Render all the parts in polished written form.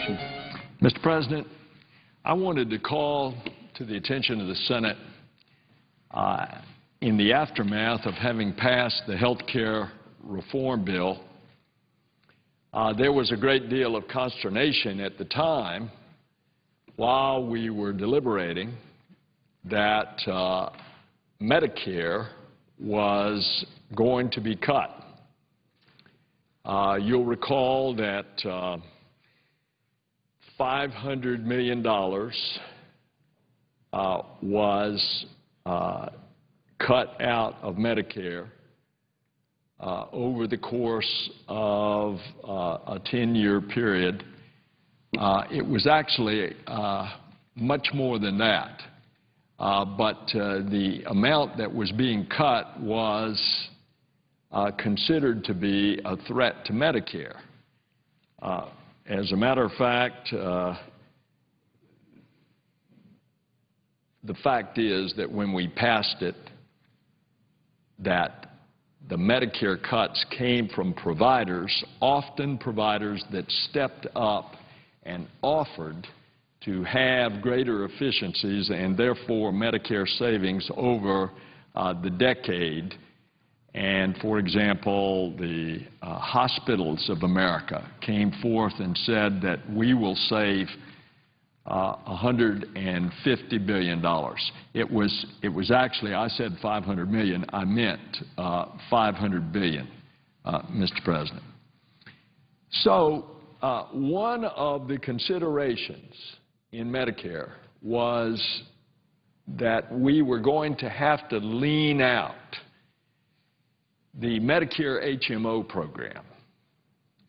question. Mr. President, I wanted to call to the attention of the Senate in the aftermath of having passed the health care reform bill. There was a great deal of consternation at the time while we were deliberating that Medicare was going to be cut. You'll recall that $500 million was cut out of Medicare over the course of a 10-year period. It was actually much more than that, but the amount that was being cut was considered to be a threat to Medicare. As a matter of fact, the fact is that when we passed it, that the Medicare cuts came from providers, often providers that stepped up and offered to have greater efficiencies and therefore Medicare savings over the decade. And, for example, the hospitals of America came forth and said that we will save $150 billion. It was actually, I said $500 million. I meant $500 billion, Mr. President. So one of the considerations in Medicare was that we were going to have to lean out the Medicare HMO program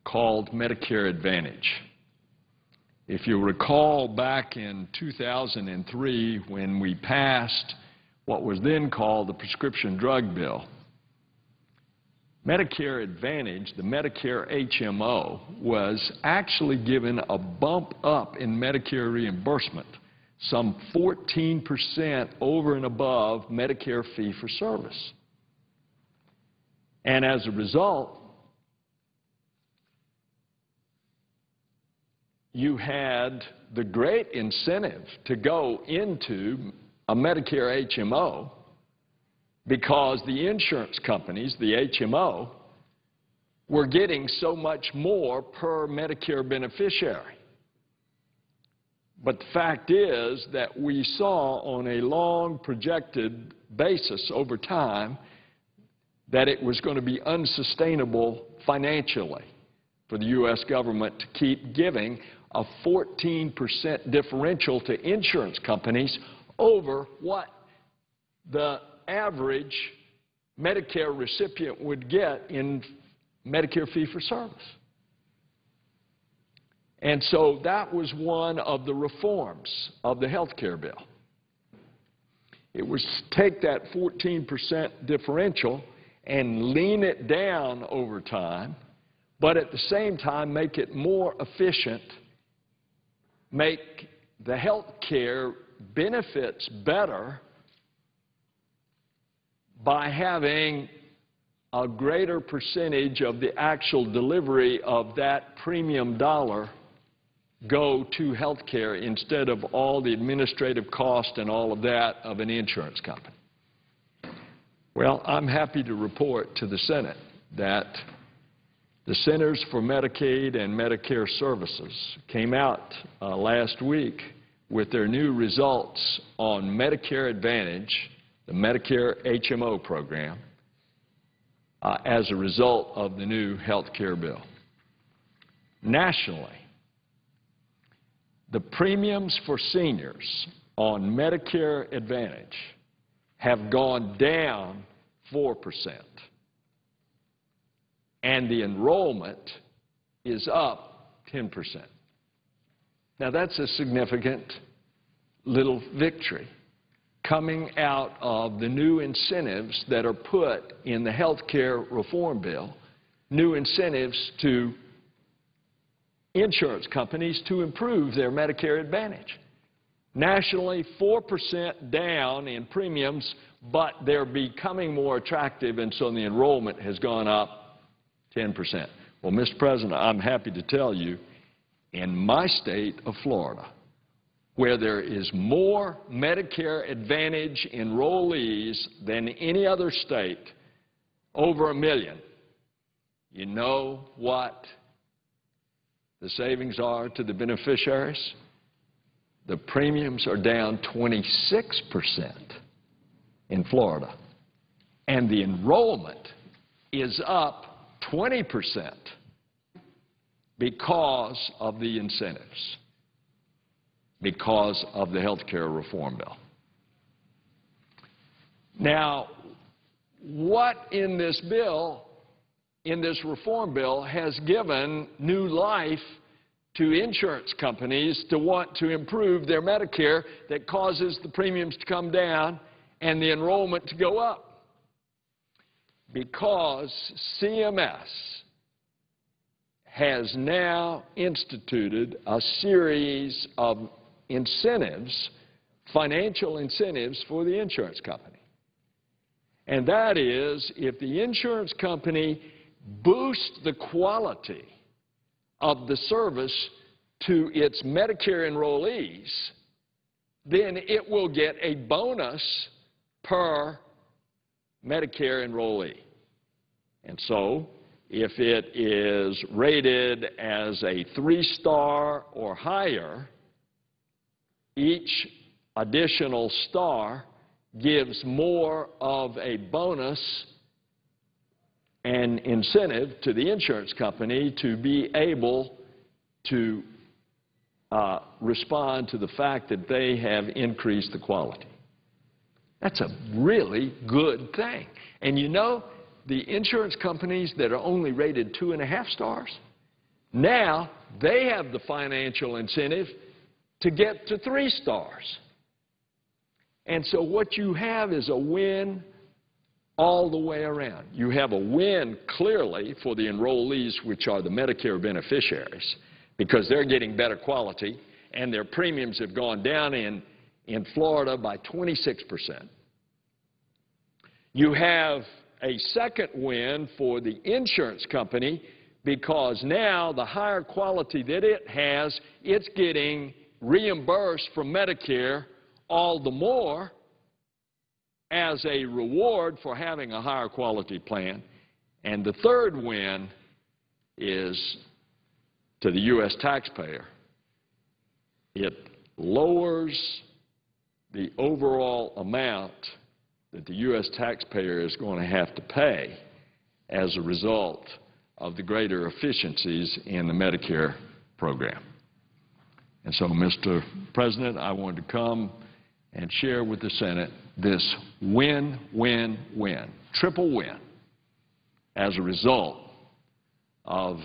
called Medicare Advantage. If you recall, back in 2003 when we passed what was then called the prescription drug bill, Medicare Advantage, the Medicare HMO, was actually given a bump up in Medicare reimbursement, some 14% over and above Medicare fee-for-service. And as a result, you had the great incentive to go into a Medicare HMO because the insurance companies, the HMO, were getting so much more per Medicare beneficiary. But the fact is that we saw on a long projected basis over time that it was going to be unsustainable financially for the U.S. government to keep giving a 14% differential to insurance companies over what the average Medicare recipient would get in Medicare fee-for-service. And so that was one of the reforms of the health care bill. It was to take that 14% differential and lean it down over time, but at the same time make it more efficient, make the health care benefits better by having a greater percentage of the actual delivery of that premium dollar go to health care instead of all the administrative cost and all of that of an insurance company. Well, I'm happy to report to the Senate that the Centers for Medicaid and Medicare Services came out last week with their new results on Medicare Advantage, the Medicare HMO program, as a result of the new health care bill. Nationally, the premiums for seniors on Medicare Advantage have gone down 4%, and the enrollment is up 10%. Now, that's a significant little victory coming out of the new incentives that are put in the health care reform bill, new incentives to insurance companies to improve their Medicare Advantage. Nationally, 4% down in premiums, but they're becoming more attractive, and so the enrollment has gone up 10%. Well, Mr. President, I'm happy to tell you in my state of Florida, where there is more Medicare Advantage enrollees than any other state, over 1 million, you know what the savings are to the beneficiaries? The premiums are down 26% in Florida, and the enrollment is up 20% because of the incentives, because of the health care reform bill. Now, what in this bill, in this reform bill, has given new life to insurance companies to want to improve their Medicare that causes the premiums to come down and the enrollment to go up? Because CMS has now instituted a series of incentives, financial incentives for the insurance company. And that is, if the insurance company boosts the quality of the service to its Medicare enrollees, then it will get a bonus per Medicare enrollee. And so, if it is rated as a 3-star or higher, each additional star gives more of a bonus and incentive to the insurance company to be able to respond to the fact that they have increased the quality. That's a really good thing. And you know, the insurance companies that are only rated 2.5 stars, now they have the financial incentive to get to 3 stars. And so what you have is a win all the way around. You have a win clearly for the enrollees, which are the Medicare beneficiaries, because they're getting better quality and their premiums have gone down in Florida by 26%. You have a second win for the insurance company because now the higher quality that it has, it's getting reimbursed from Medicare all the more as a reward for having a higher quality plan. And the third win is to the U.S. taxpayer. It lowers the overall amount that the U.S. taxpayer is going to have to pay as a result of the greater efficiencies in the Medicare program. And so, Mr. President, I wanted to come and share with the Senate this win, win, win, triple win as a result of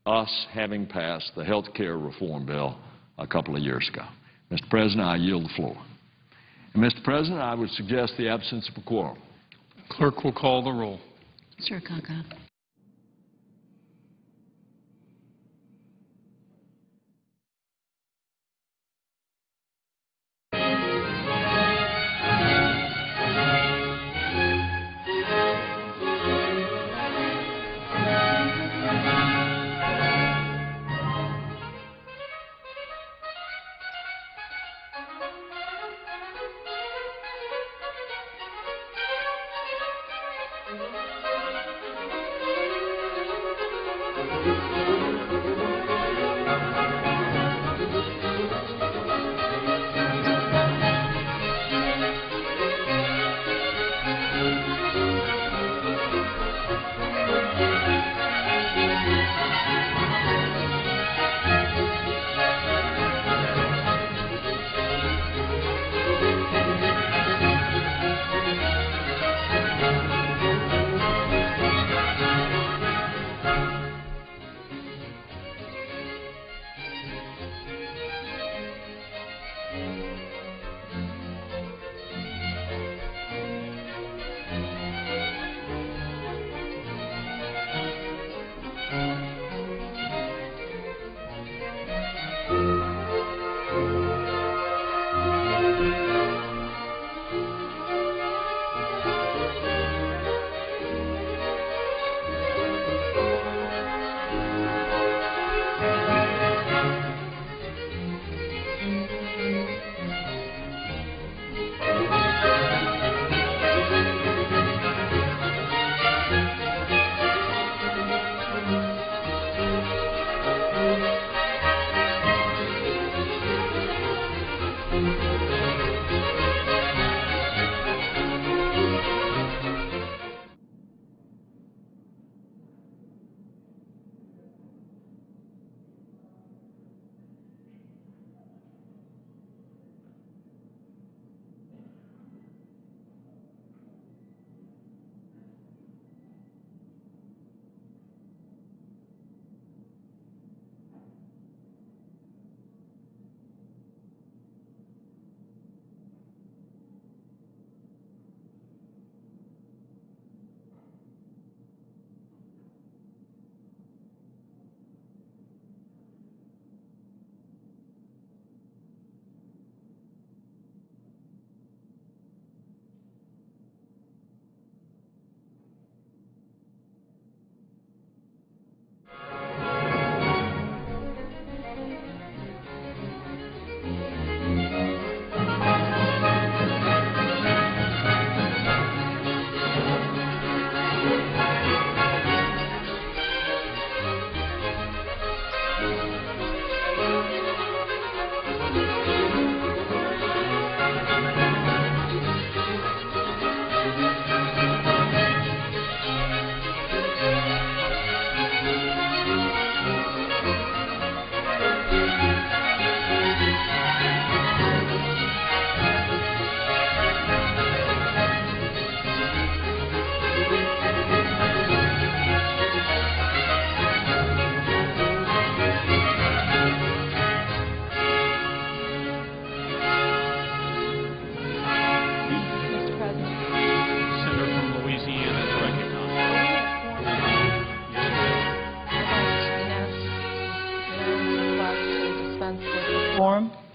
us having passed the health care reform bill a couple of years ago. Mr. President, I yield the floor. And Mr. President, I would suggest the absence of a quorum. Clerk will call the roll. Mr. Akaka.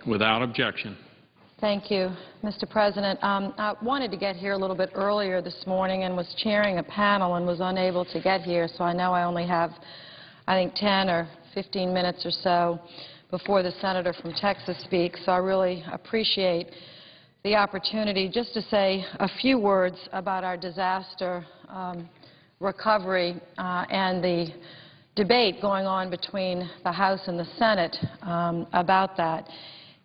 without objection. Thank you, Mr. President. I wanted to get here a little bit earlier this morning and was chairing a panel and was unable to get here, so I know I only have, I think, 10 or 15 minutes or so before the senator from Texas speaks, so I really appreciate the opportunity just to say a few words about our disaster recovery and the debate going on between the House and the Senate about that.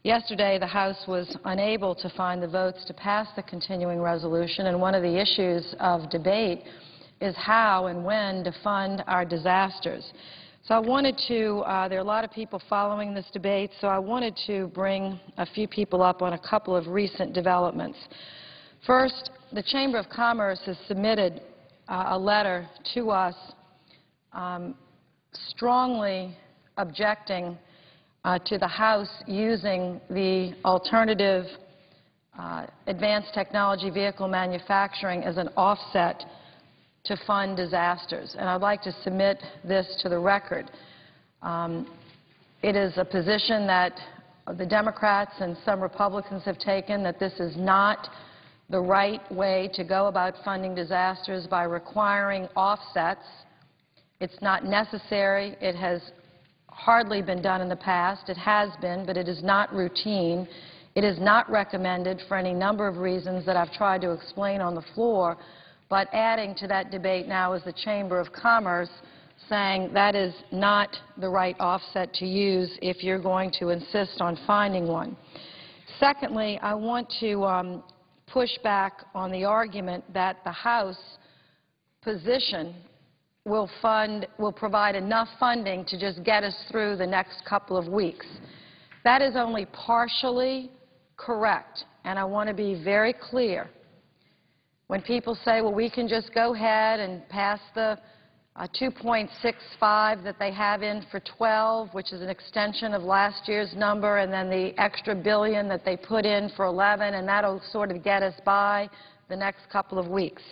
Yesterday, the House was unable to find the votes to pass the continuing resolution, and one of the issues of debate is how and when to fund our disasters. So I wanted to, there are a lot of people following this debate, so I wanted to bring a few people up on a couple of recent developments. First, the Chamber of Commerce has submitted a letter to us strongly objecting to the House using the alternative advanced technology vehicle manufacturing as an offset to fund disasters. And I'd like to submit this to the record. It is a position that the Democrats and some Republicans have taken, that this is not the right way to go about funding disasters by requiring offsets. It's not necessary. It has hardly been done in the past. It has been, but it is not routine. It is not recommended for any number of reasons that I've tried to explain on the floor. But adding to that debate now is the Chamber of Commerce saying that is not the right offset to use if you're going to insist on finding one. Secondly, I want to push back on the argument that the House position will provide enough funding to just get us through the next couple of weeks. That is only partially correct, and I want to be very clear. When people say, well, we can just go ahead and pass the 2.65 that they have in for 12, which is an extension of last year's number, and then the extra billion that they put in for 11, and that'll sort of get us by the next couple of weeks.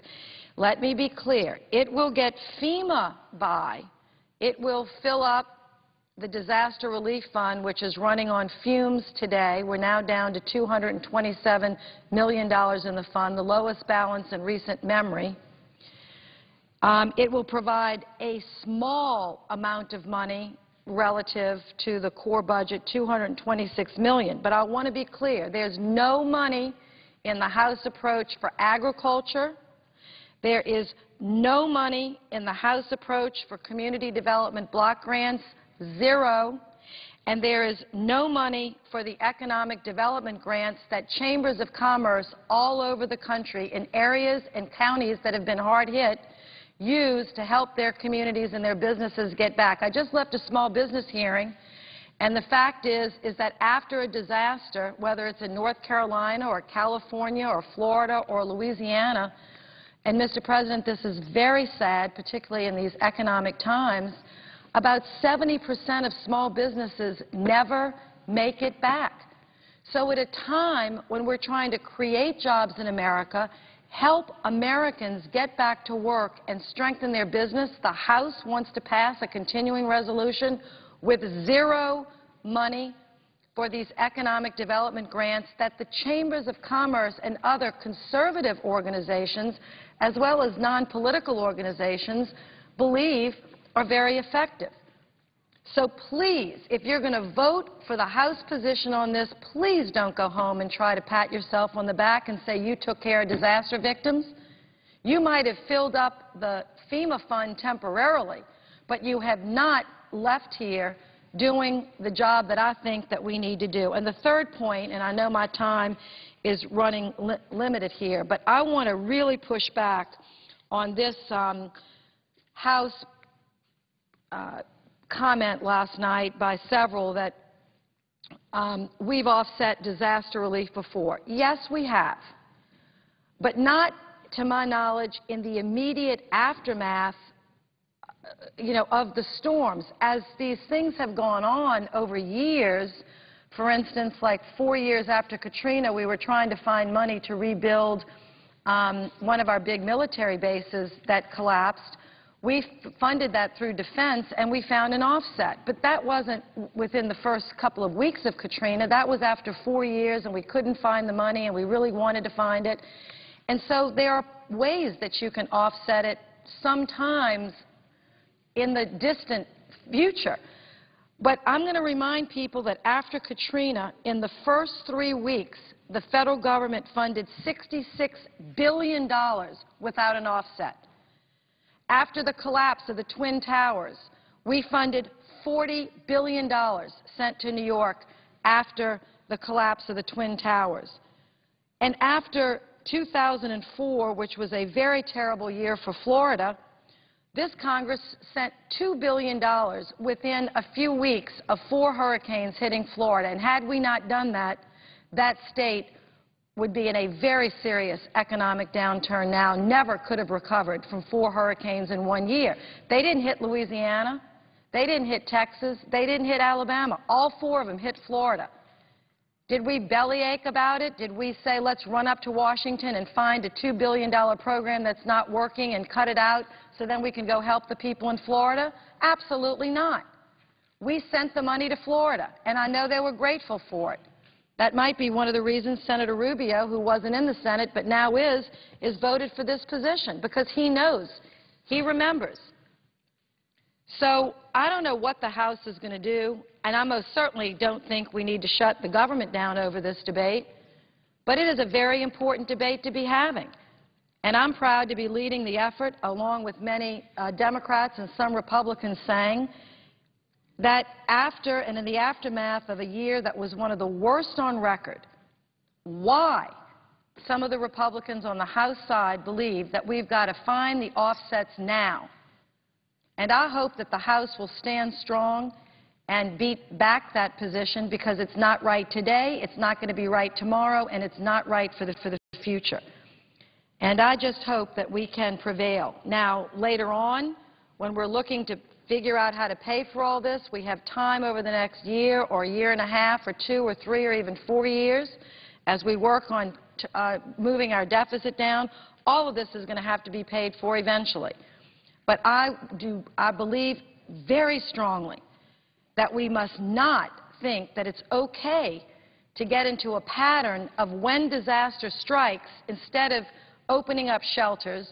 Let me be clear. It will get FEMA by. It will fill up the Disaster Relief Fund, which is running on fumes today. We're now down to $227 million in the fund, the lowest balance in recent memory. It will provide a small amount of money relative to the core budget, $226 million. But I want to be clear. There's no money in the House approach for agriculture. There is no money in the House approach for community development block grants, zero. And there is no money for the economic development grants that chambers of commerce all over the country in areas and counties that have been hard hit use to help their communities and their businesses get back. I just left a small business hearing, and the fact is that after a disaster, whether it's in North Carolina or California or Florida or Louisiana, and Mr. President, this is very sad, particularly in these economic times, about 70% of small businesses never make it back. So at a time when we're trying to create jobs in America, help Americans get back to work and strengthen their business, the House wants to pass a continuing resolution with zero money for these economic development grants that the chambers of commerce and other conservative organizations, as well as non-political organizations, believe are very effective. So please, if you're going to vote for the House position on this, please don't go home and try to pat yourself on the back and say you took care of disaster victims. You might have filled up the FEMA fund temporarily, but you have not left here doing the job that I think that we need to do. And the third point, and I know my time is running limited here, but I want to really push back on this House comment last night by several that we've offset disaster relief before. Yes, we have, but not, to my knowledge, in the immediate aftermath of the storms. As these things have gone on over years, for instance, like 4 years after Katrina, we were trying to find money to rebuild one of our big military bases that collapsed. We funded that through defense, and we found an offset. But that wasn't within the first couple of weeks of Katrina. That was after 4 years, and we couldn't find the money, and we really wanted to find it. And so there are ways that you can offset it sometimes in the distant future. But I'm going to remind people that after Katrina, in the first 3 weeks, the federal government funded $66 billion without an offset. After the collapse of the Twin Towers, we funded $40 billion sent to New York after the collapse of the Twin Towers. And after 2004, which was a very terrible year for Florida, this Congress sent $2 billion within a few weeks of 4 hurricanes hitting Florida. And had we not done that, that state would be in a very serious economic downturn now, never could have recovered from 4 hurricanes in 1 year. They didn't hit Louisiana. They didn't hit Texas. They didn't hit Alabama. All 4 of them hit Florida. Did we bellyache about it? Did we say, let's run up to Washington and find a $2 billion program that's not working and cut it out so then we can go help the people in Florida? Absolutely not. We sent the money to Florida, and I know they were grateful for it. That might be one of the reasons Senator Rubio, who wasn't in the Senate but now is voted for this position, because he knows, he remembers. So I don't know what the House is going to do, and I most certainly don't think we need to shut the government down over this debate, but it is a very important debate to be having. And I'm proud to be leading the effort, along with many Democrats and some Republicans, saying that after and in the aftermath of a year that was one of the worst on record, why some of the Republicans on the House side believe that we've got to find the offsets now. And I hope that the House will stand strong and beat back that position, because it's not right today, it's not going to be right tomorrow, and it's not right for the future. And I just hope that we can prevail. Now, later on, when we're looking to figure out how to pay for all this, we have time over the next year or year and a half or 2 or 3 or even 4 years as we work on moving our deficit down. All of this is going to have to be paid for eventually. But I believe very strongly that we must not think that it's okay to get into a pattern of, when disaster strikes, instead of opening up shelters,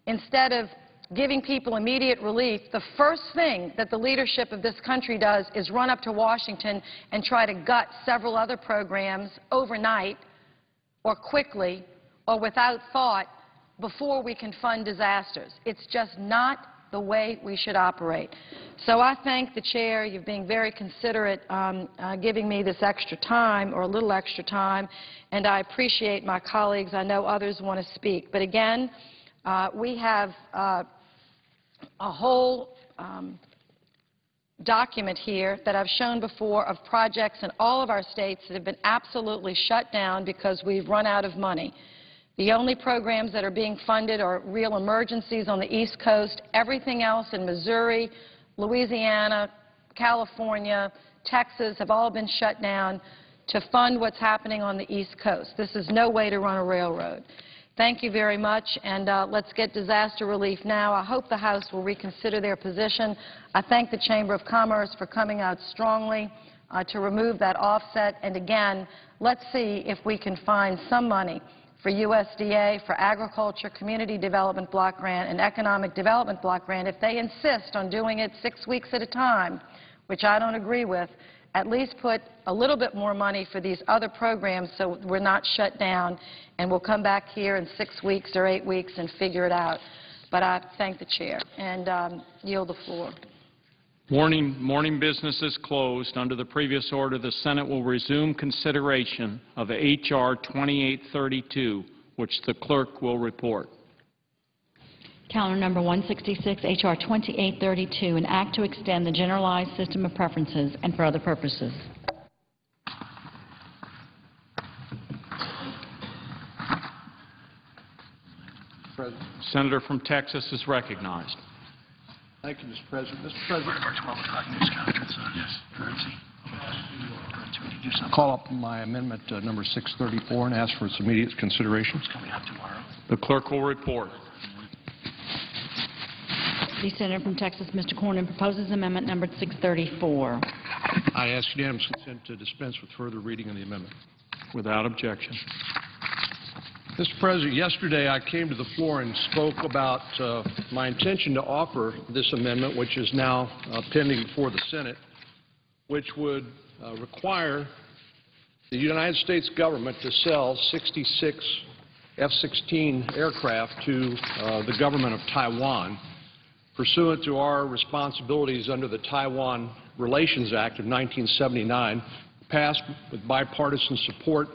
instead of giving people immediate relief, the first thing that the leadership of this country does is run up to Washington and try to gut several other programs overnight or quickly or without thought before we can fund disasters. It's just not the way we should operate. So I thank the Chair. You're being very considerate, giving me this extra time, or a little extra time, and I appreciate my colleagues. I know others want to speak. But again, we have a whole document here that I've shown before of projects in all of our states that have been absolutely shut down because we've run out of money. The only programs that are being funded are real emergencies on the East Coast. Everything else in Missouri, Louisiana, California, Texas have all been shut down to fund what's happening on the East Coast. This is no way to run a railroad. Thank you very much, and let's get disaster relief now. I hope the House will reconsider their position. I thank the Chamber of Commerce for coming out strongly to remove that offset. And again, let's see if we can find some money for USDA, for Agriculture, Community Development Block Grant, and Economic Development Block Grant. If they insist on doing it 6 weeks at a time, which I don't agree with, at least put a little bit more money for these other programs so we're not shut down, and we'll come back here in 6 weeks or 8 weeks and figure it out. But I thank the Chair and yield the floor. Morning business is closed. Under the previous order, the Senate will resume consideration of H.R. 2832, which the clerk will report. Calendar number 166, H.R. 2832, an act to extend the generalized system of preferences and for other purposes. Senator from Texas is recognized. Thank you, Mr. President. Mr. President, what of our 12 o'clock news conference on this currency? Call up my amendment number 634 and ask for its immediate consideration. It's coming up tomorrow. The clerk will report. The Senator from Texas, Mr. Cornyn, proposes amendment numbered 634. I ask unanimous consent to dispense with further reading of the amendment. Without objection. Mr. President, yesterday I came to the floor and spoke about my intention to offer this amendment, which is now pending before the Senate, which would require the United States government to sell 66 F-16 aircraft to the government of Taiwan, pursuant to our responsibilities under the Taiwan Relations Act of 1979, passed with bipartisan support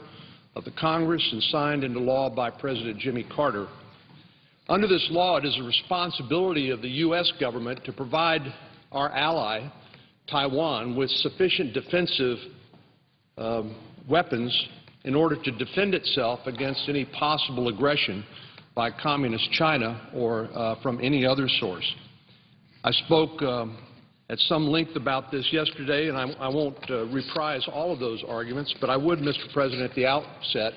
of the Congress and signed into law by President Jimmy Carter. Under this law, it is the responsibility of the U.S. government to provide our ally, Taiwan, with sufficient defensive weapons in order to defend itself against any possible aggression by Communist China or from any other source. I spoke at some length about this yesterday, and I won't reprise all of those arguments, but I would, Mr. President, at the outset,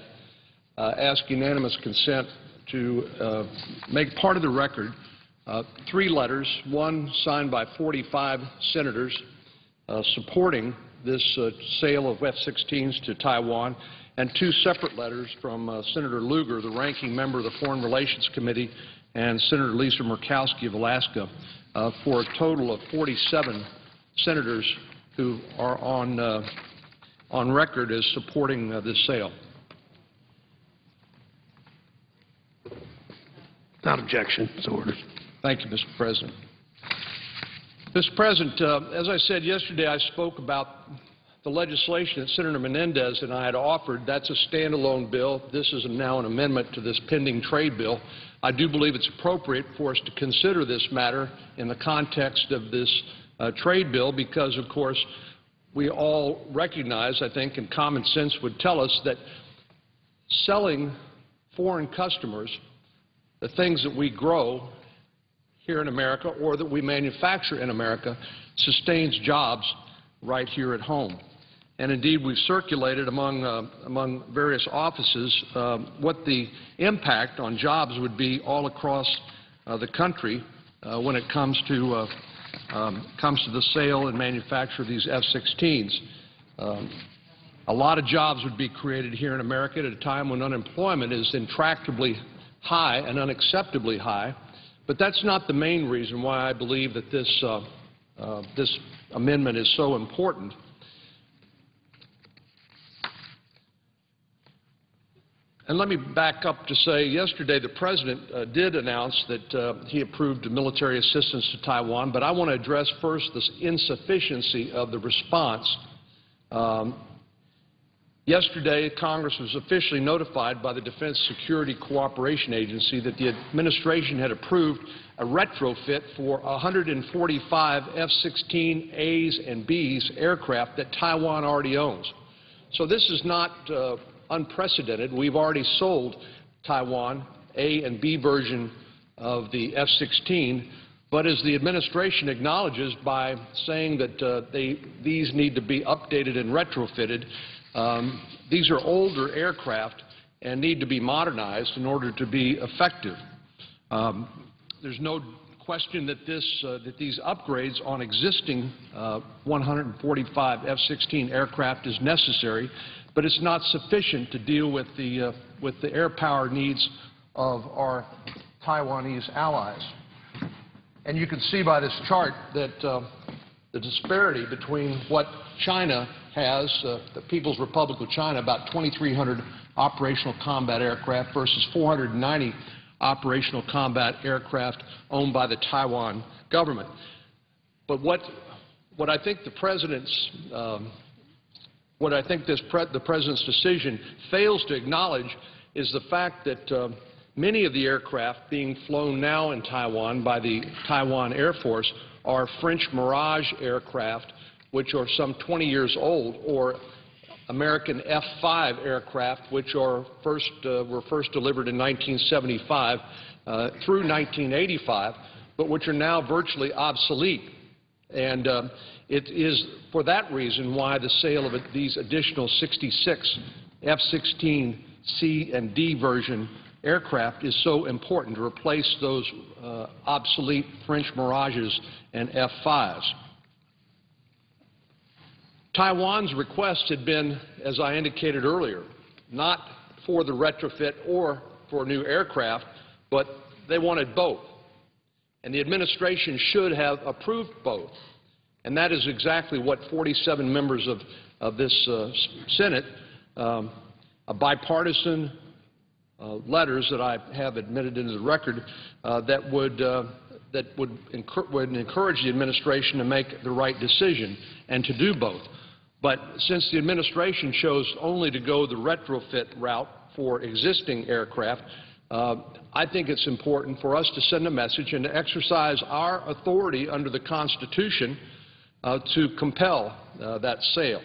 ask unanimous consent to make part of the record 3 letters, one signed by 45 senators supporting this sale of F-16s to Taiwan, and 2 separate letters from Senator Lugar, the ranking member of the Foreign Relations Committee, and Senator Lisa Murkowski of Alaska, for a total of 47 senators who are on record as supporting this sale. Without objection, so ordered. Thank you, Mr. President. Mr. President, as I said yesterday, I spoke about the legislation that Senator Menendez and I had offered. That's a standalone bill. This is now an amendment to this pending trade bill. I do believe it's appropriate for us to consider this matter in the context of this trade bill because, of course, we all recognize, I think, and common sense would tell us that selling foreign customers the things that we grow here in America or that we manufacture in America sustains jobs right here at home. And indeed, we've circulated among various offices what the impact on jobs would be all across the country when it comes to the sale and manufacture of these F-16s. A lot of jobs would be created here in America at a time when unemployment is intractably high and unacceptably high. But that's not the main reason why I believe that this amendment is so important. And let me back up to say yesterday the President did announce that he approved military assistance to Taiwan, but I want to address first the insufficiency of the response. Yesterday, Congress was officially notified by the Defense Security Cooperation Agency that the administration had approved a retrofit for 145 F-16As and Bs aircraft that Taiwan already owns. So this is not unprecedented. We've already sold Taiwan A and B version of the F-16, but as the administration acknowledges by saying that these need to be updated and retrofitted, these are older aircraft and need to be modernized in order to be effective. There's no question that these upgrades on existing 145 F-16 aircraft is necessary, but it's not sufficient to deal with the air power needs of our Taiwanese allies. And you can see by this chart that the disparity between what China has, the People's Republic of China, about 2,300 operational combat aircraft versus 490 operational combat aircraft owned by the Taiwan government. But what I think the President's the President's decision fails to acknowledge is the fact that many of the aircraft being flown now in Taiwan by the Taiwan Air Force are French Mirage aircraft, which are some 20 years old, or American F-5 aircraft, which are were first delivered in 1975 through 1985, but which are now virtually obsolete. And it is for that reason why the sale of these additional 66 F-16C and D version aircraft is so important to replace those obsolete French Mirages and F-5s. Taiwan's request had been, as I indicated earlier, not for the retrofit or for new aircraft, but they wanted both. And the administration should have approved both. And that is exactly what 47 members of this Senate, a bipartisan letters that I have admitted into the record that would encourage the administration to make the right decision and to do both. But since the administration chose only to go the retrofit route for existing aircraft, I think it's important for us to send a message and to exercise our authority under the Constitution to compel that sale.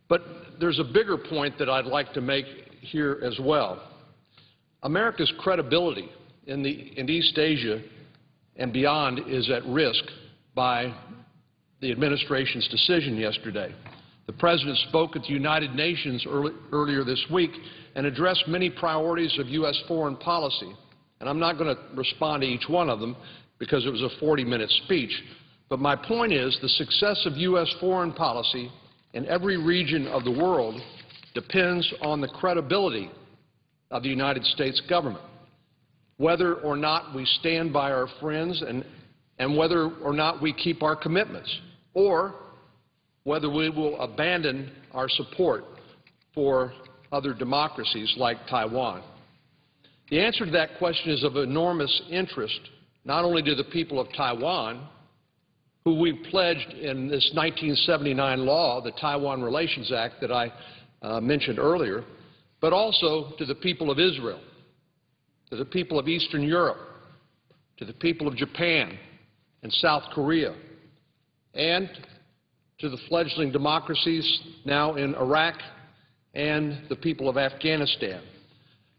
But there's a bigger point that I'd like to make here as well. America's credibility in East Asia and beyond is at risk by the administration's decision yesterday. The President spoke at the United Nations earlier this week and addressed many priorities of U.S. foreign policy. And I'm not going to respond to each one of them because it was a 40-minute speech. But my point is the success of U.S. foreign policy in every region of the world depends on the credibility of the United States government. Whether or not we stand by our friends and whether or not we keep our commitments, or whether we will abandon our support for other democracies like Taiwan. The answer to that question is of enormous interest, not only to the people of Taiwan, who we pledged in this 1979 law, the Taiwan Relations Act that I mentioned earlier, but also to the people of Israel, to the people of Eastern Europe, to the people of Japan and South Korea, and to the fledgling democracies now in Iraq and the people of Afghanistan,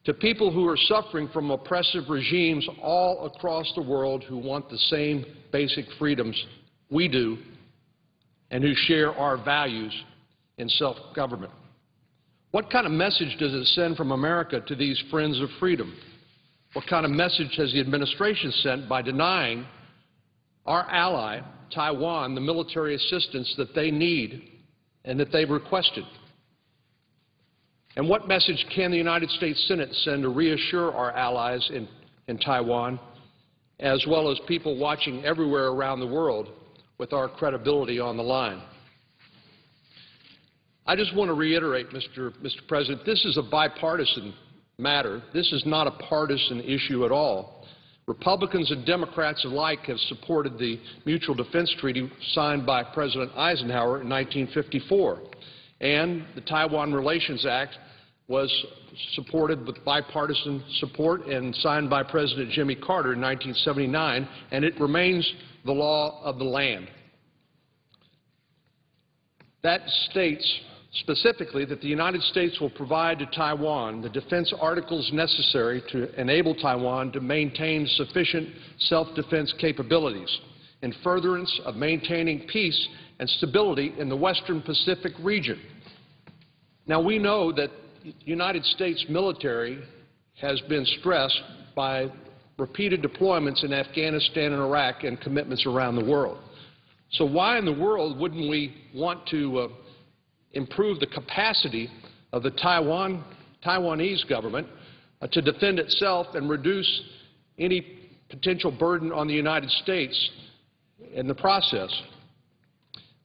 to people who are suffering from oppressive regimes all across the world who want the same basic freedoms we do and who share our values in self-government. What kind of message does it send from America to these friends of freedom? What kind of message has the administration sent by denying our ally, Taiwan, the military assistance that they need and that they've requested? And what message can the United States Senate send to reassure our allies in Taiwan, as well as people watching everywhere around the world with our credibility on the line? I just want to reiterate, Mr. President, this is a bipartisan matter. This is not a partisan issue at all. Republicans and Democrats alike have supported the Mutual Defense Treaty signed by President Eisenhower in 1954. And the Taiwan Relations Act was supported with bipartisan support and signed by President Jimmy Carter in 1979, and it remains the law of the land. That states specifically that the United States will provide to Taiwan the defense articles necessary to enable Taiwan to maintain sufficient self-defense capabilities in furtherance of maintaining peace and stability in the Western Pacific region. Now, we know that the United States military has been stressed by repeated deployments in Afghanistan and Iraq and commitments around the world. So why in the world wouldn't we want to improve the capacity of the Taiwanese government to defend itself and reduce any potential burden on the United States in the process?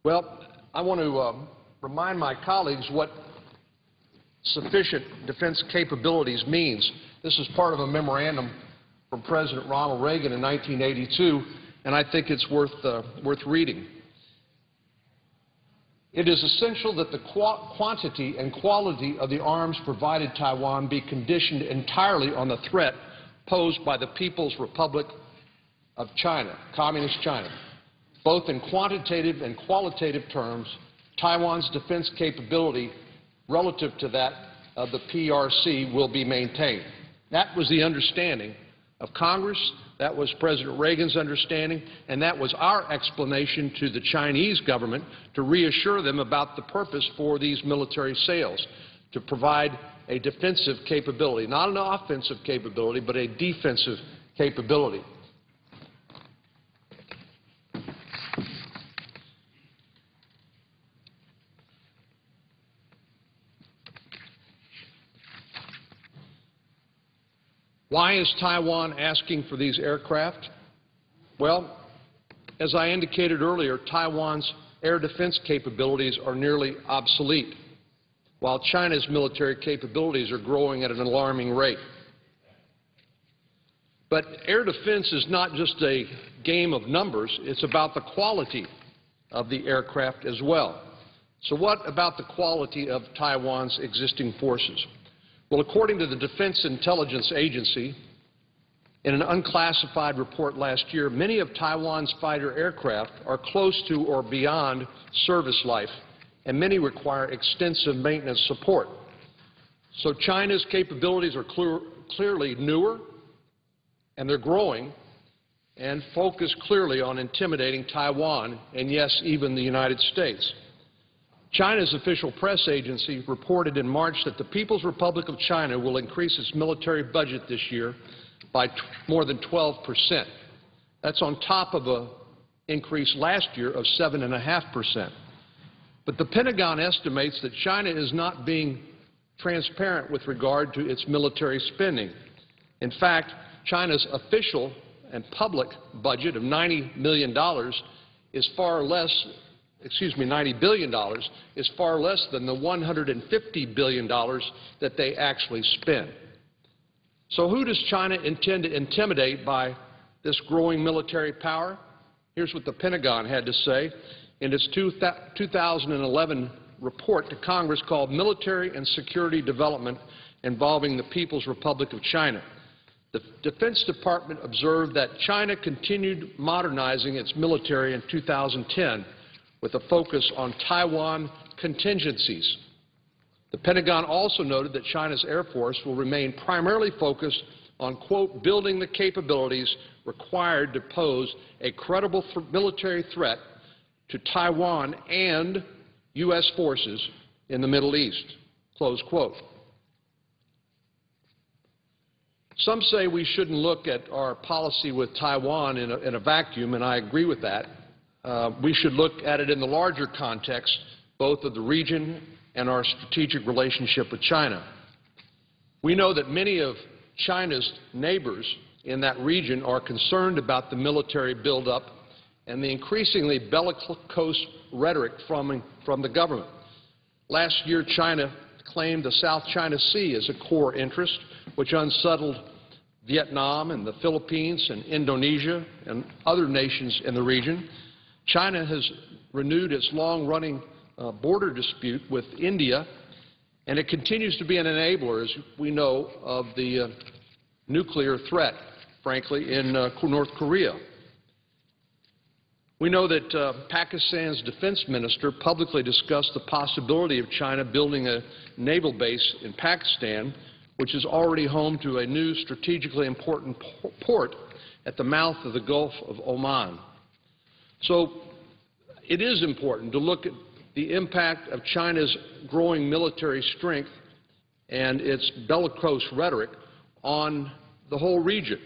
Well, I want to remind my colleagues what sufficient defense capabilities means. This is part of a memorandum from President Ronald Reagan in 1982, and I think it's worth reading. It is essential that the quantity and quality of the arms provided Taiwan be conditioned entirely on the threat posed by the People's Republic of China, Communist China. Both in quantitative and qualitative terms, Taiwan's defense capability relative to that of the PRC will be maintained. That was the understanding of Congress, that was President Reagan's understanding, and that was our explanation to the Chinese government to reassure them about the purpose for these military sales, to provide a defensive capability, not an offensive capability, but a defensive capability. Why is Taiwan asking for these aircraft? Well, as I indicated earlier, Taiwan's air defense capabilities are nearly obsolete, while China's military capabilities are growing at an alarming rate. But air defense is not just a game of numbers, it's about the quality of the aircraft as well. So what about the quality of Taiwan's existing forces? Well, according to the Defense Intelligence Agency, in an unclassified report last year, many of Taiwan's fighter aircraft are close to or beyond service life, and many require extensive maintenance support. So China's capabilities are clearly newer, and they're growing, and focus clearly on intimidating Taiwan and, yes, even the United States. China's official press agency reported in March that the People's Republic of China will increase its military budget this year by more than 12%. That's on top of an increase last year of 7.5%. But the Pentagon estimates that China is not being transparent with regard to its military spending. In fact, China's official and public budget of $90 million is far less $90 billion is far less than the $150 billion that they actually spend. So who does China intend to intimidate by this growing military power? Here's what the Pentagon had to say in its 2011 report to Congress called Military and Security Development Involving the People's Republic of China. The Defense Department observed that China continued modernizing its military in 2010 with a focus on Taiwan contingencies. The Pentagon also noted that China's Air Force will remain primarily focused on, quote, building the capabilities required to pose a credible military threat to Taiwan and U.S. forces in the Middle East, close quote. Some say we shouldn't look at our policy with Taiwan in a vacuum, and I agree with that. We should look at it in the larger context, both of the region and our strategic relationship with China. We know that many of China's neighbors in that region are concerned about the military buildup and the increasingly bellicose rhetoric from the government. Last year, China claimed the South China Sea as a core interest, which unsettled Vietnam and the Philippines and Indonesia and other nations in the region. China has renewed its long-running border dispute with India, and it continues to be an enabler, as we know, of the nuclear threat, frankly, in North Korea. We know that Pakistan's defense minister publicly discussed the possibility of China building a naval base in Pakistan, which is already home to a new strategically important port at the mouth of the Gulf of Oman. So it is important to look at the impact of China's growing military strength and its bellicose rhetoric on the whole region,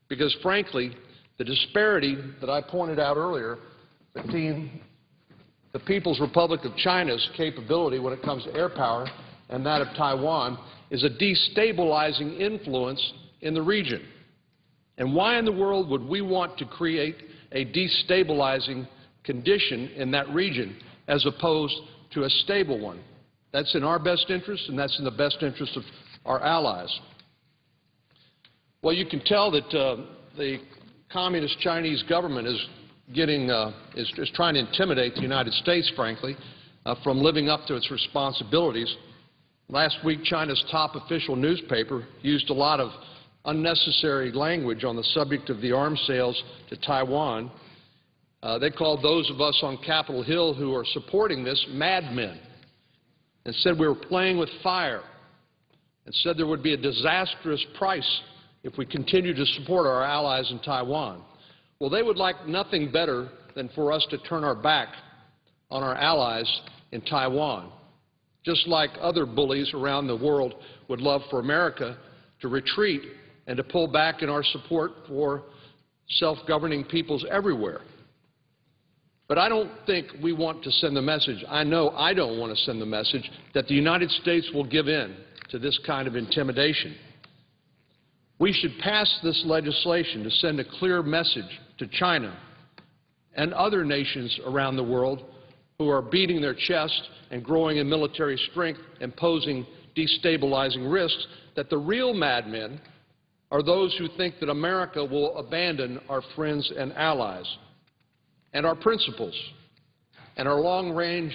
because, frankly, the disparity that I pointed out earlier between the People's Republic of China's capability when it comes to air power and that of Taiwan is a destabilizing influence in the region. And why in the world would we want to create a destabilizing condition in that region as opposed to a stable one? That's in our best interest, and that's in the best interest of our allies. Well, you can tell that the Communist Chinese government is trying to intimidate the United States, frankly, from living up to its responsibilities. Last week, China's top official newspaper used a lot of unnecessary language on the subject of the arms sales to Taiwan. They called those of us on Capitol Hill who are supporting this madmen and said we were playing with fire and said there would be a disastrous price if we continue to support our allies in Taiwan. Well, they would like nothing better than for us to turn our back on our allies in Taiwan. just like other bullies around the world would love for America to retreat and to pull back in our support for self-governing peoples everywhere. But I don't think we want to send the message, I know I don't want to send the message, that the United States will give in to this kind of intimidation. We should pass this legislation to send a clear message to China and other nations around the world who are beating their chest and growing in military strength and posing destabilizing risks, that the real madmen are those who think that America will abandon our friends and allies and our principles and our long-range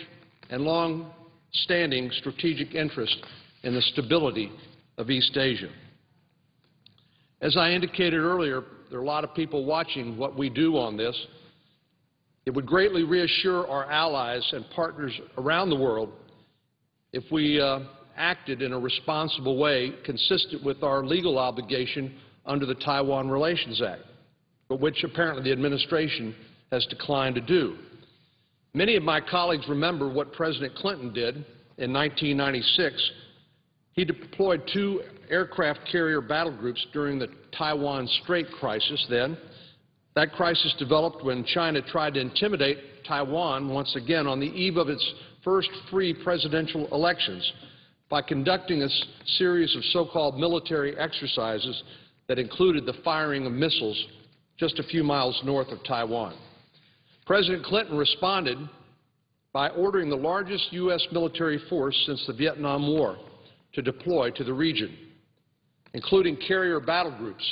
and long-standing strategic interest in the stability of East Asia. As I indicated earlier, there are a lot of people watching what we do on this. It would greatly reassure our allies and partners around the world if we acted in a responsible way consistent with our legal obligation under the Taiwan Relations Act, but which apparently the administration has declined to do. Many of my colleagues remember what President Clinton did in 1996. He deployed 2 aircraft carrier battle groups during the Taiwan Strait crisis then. That crisis developed when China tried to intimidate Taiwan once again on the eve of its first free presidential elections by conducting a series of so-called military exercises that included the firing of missiles just a few miles north of Taiwan. President Clinton responded by ordering the largest U.S. military force since the Vietnam War to deploy to the region, including carrier battle groups